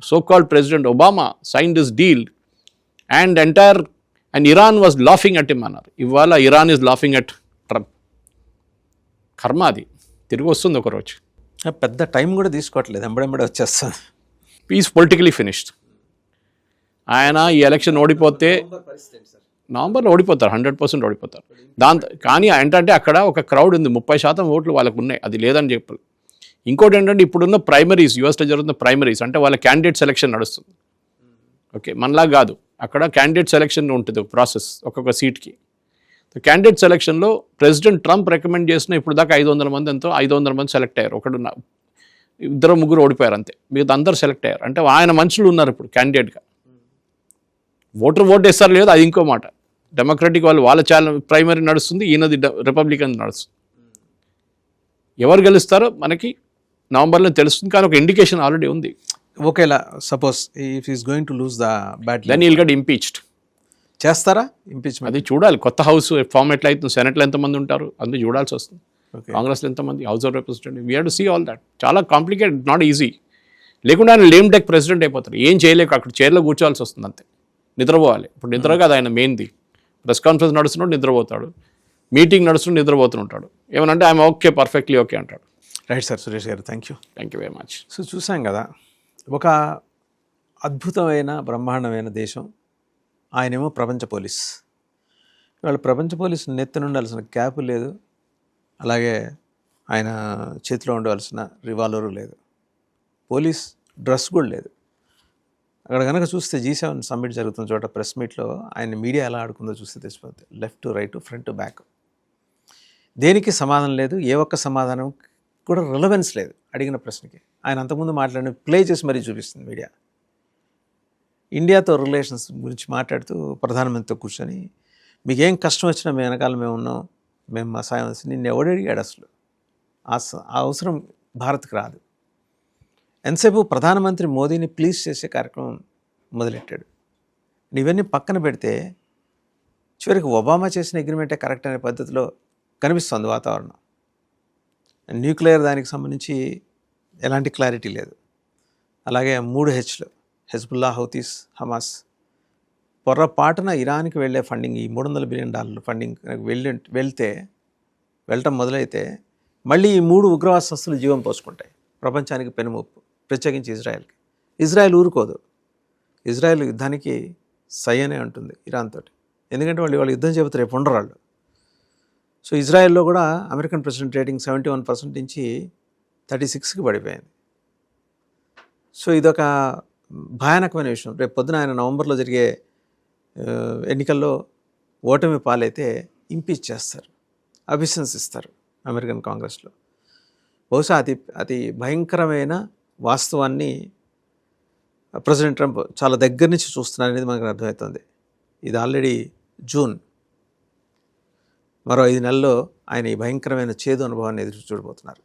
S2: so-called President Obama signed this deal and Iran was laughing at him అన్నారు. ఇవాళ Iran is laughing at Trump. కర్మ అది తిరిగి వస్తుంది ఒకరోజు.
S1: పెద్ద టైం కూడా తీసుకోవట్లేదు, ఎంబడెంబడే వచ్చేస్తుంది.
S2: Is politically finished. ఆయన ఈ ఎలక్షన్ ఓడిపోతే నవంబర్లో ఓడిపోతారు, 100% ఓడిపోతారు. కానీ ఏంటంటే అక్కడ ఒక క్రౌడ్ ఉంది, 30% ఓట్లు వాళ్ళకు ఉన్నాయి, అది లేదని చెప్పాలి. ఇంకోటి ఏంటంటే ఇప్పుడున్న ప్రైమరీస్, యూఎస్లో జరుగుతున్న ప్రైమరీస్ అంటే వాళ్ళ క్యాండిడేట్ సెలెక్షన్ నడుస్తుంది. ఓకే, మనలా కాదు, అక్కడ క్యాండిడేట్ సెలెక్షన్ ఉంటుంది ప్రాసెస్ ఒక్కొక్క సీట్కి. క్యాండిడేట్ సెలక్షన్లో ప్రెసిడెంట్ ట్రంప్ రికమెండ్ చేసిన ఇప్పుడు దాకా 500 మంది ఎంతో 500 మంది సెలెక్ట్ అయ్యారు. ఇద్దరు ముగ్గురు ఓడిపోయారు అంతే, మిగతా అందరు సెలెక్ట్ అయ్యారు. అంటే ఆయన మనుషులు ఉన్నారు ఇప్పుడు క్యాండిడేట్గా. ఓటు వేస్తారు లేదు అది ఇంకో మాట. డెమోక్రటిక్ వాళ్ళ ప్రైమరీ నడుస్తుంది, ఈయనది రిపబ్లికన్ నడుస్తుంది. ఎవరు గెలుస్తారో మనకి నవంబర్లో తెలుస్తుంది, కానీ ఒక ఇండికేషన్ ఆల్రెడీ ఉంది.
S1: ఒకేలా suppose if is going to lose the battle,
S2: then will get impeached.
S1: చేస్తారా ఇంపీచ్మెంట్?
S2: అది చూడాలి. కొత్త హౌస్ ఫామ్ ఎట్లా అవుతుంది, సెనెట్లో ఎంతమంది ఉంటారు అందులో చూడాల్సి వస్తుంది.
S1: Okay.
S2: కాంగ్రెస్లో ఎంతమంది, house of representative, we have to see all that. చాలా కాంప్లికేటెడ్, నాట్ ఈజీ. లేకుండా ఆయన లేమ్ టెక్ ప్రెసిడెంట్ అయిపోతారు, ఏం చేయలేక అక్కడ చైర్లో కూర్చోవాల్సి వస్తుంది అంతే. నిద్రపోవాలి. ఇప్పుడు నిద్ర కాదు ఆయన మెయిన్ది. ప్రెస్ కాన్ఫరెన్స్ నడుస్తున్నాడు నిద్రపోతాడు, మీటింగ్ నడుస్తున్నాడు నిద్రపోతుంటాడు. ఏమనంటే ఆయన ఓకే పర్ఫెక్ట్లీ ఓకే అంటాడు.
S1: రైట్ సార్, సురేష్ గారు, thank you
S2: very much.
S1: So చూసాం కదా, ఒక అద్భుతమైన బ్రహ్మాండమైన దేశం, ఆయనేమో ప్రపంచ పోలీస్. ఇవాళ ప్రపంచ పోలీస్ నెత్తిన ఉండాల్సిన క్యాప్ లేదు, అలాగే ఆయన చేతిలో ఉండవలసిన రివాల్వరు లేదు, పోలీస్ డ్రెస్ కూడా లేదు. అక్కడ కనుక చూస్తే G7 సమ్మిట్ జరుగుతున్న చోట ప్రెస్ మీట్లో ఆయన మీడియా ఎలా ఆడుకుందో చూస్తే తెలిసిపోతుంది. లెఫ్ట్ రైట్ ఫ్రంట్ బ్యాక్, దేనికి సమాధానం లేదు, ఏ ఒక్క సమాధానం కూడా రిలవెన్స్ లేదు అడిగిన ప్రశ్నకి. ఆయన అంతకుముందు మాట్లాడిన ప్లే చేసి మరీ చూపిస్తుంది మీడియా. ఇండియాతో రిలేషన్స్ గురించి మాట్లాడుతూ ప్రధానమంత్రితో కూర్చొని మీకేం కష్టం వచ్చినా మేము వెనకాల మేము ఉన్నాం, మేము మా సాయం వస్తుంది, నిన్ను ఎవడు అడిగాడు అసలు? ఆ అవసరం భారత్కి రాదు. ఎంతసేపు ప్రధానమంత్రి మోదీని ప్లీజ్ చేసే కార్యక్రమం మొదలెట్టాడు. ఇవన్నీ పక్కన పెడితే చివరికి ఒబామా చేసిన అగ్రిమెంటే కరెక్ట్ అనే పద్ధతిలో కనిపిస్తుంది వాతావరణం. న్యూక్లియర్ దానికి సంబంధించి ఎలాంటి క్లారిటీ లేదు. అలాగే 3 Hలు, హెజ్బుల్లా, హౌతీస్, హమాస్. పొర్రపాటున ఇరాన్కి వెళ్ళే ఫండింగ్, ఈ $300 బిలియన్ ఫండింగ్ వెళ్ళటం మొదలైతే మళ్ళీ ఈ 3 ఉగ్రవాద సంస్థలు జీవం పోసుకుంటాయి. ప్రపంచానికి పెనుముప్పు, ప్రత్యేకించి ఇజ్రాయెల్కి. ఇజ్రాయెల్ ఊరుకోదు. ఇజ్రాయెల్ యుద్ధానికి సై అనే ఉంటుంది ఇరాన్ తోటి, ఎందుకంటే వాళ్ళు యుద్ధం చెబితే రేపు ఉండరు వాళ్ళు. సో ఇజ్రాయెల్లో కూడా అమెరికన్ ప్రెసిడెంట్ రేటింగ్ 71% నుంచి 36కి పడిపోయింది. సో ఇదొక భయానకమైన విషయం. రేపు పొద్దున ఆయన నవంబర్లో జరిగే ఎన్నికల్లో ఓటమి పాలైతే ఇంపీచ్ చేస్తారు, అభిశంసిస్తారు ఇస్తారు అమెరికన్ కాంగ్రెస్లో. బహుశా అతి భయంకరమైన వాస్తవాన్ని ప్రెసిడెంట్ ట్రంప్ చాలా దగ్గర నుంచి చూస్తున్నారు అనేది మనకు అర్థమవుతుంది. ఇది ఆల్రెడీ జూన్, మరో 5 నెలల్లో ఆయన ఈ భయంకరమైన చేదు అనుభవాన్ని ఎదురు చూడబోతున్నారు.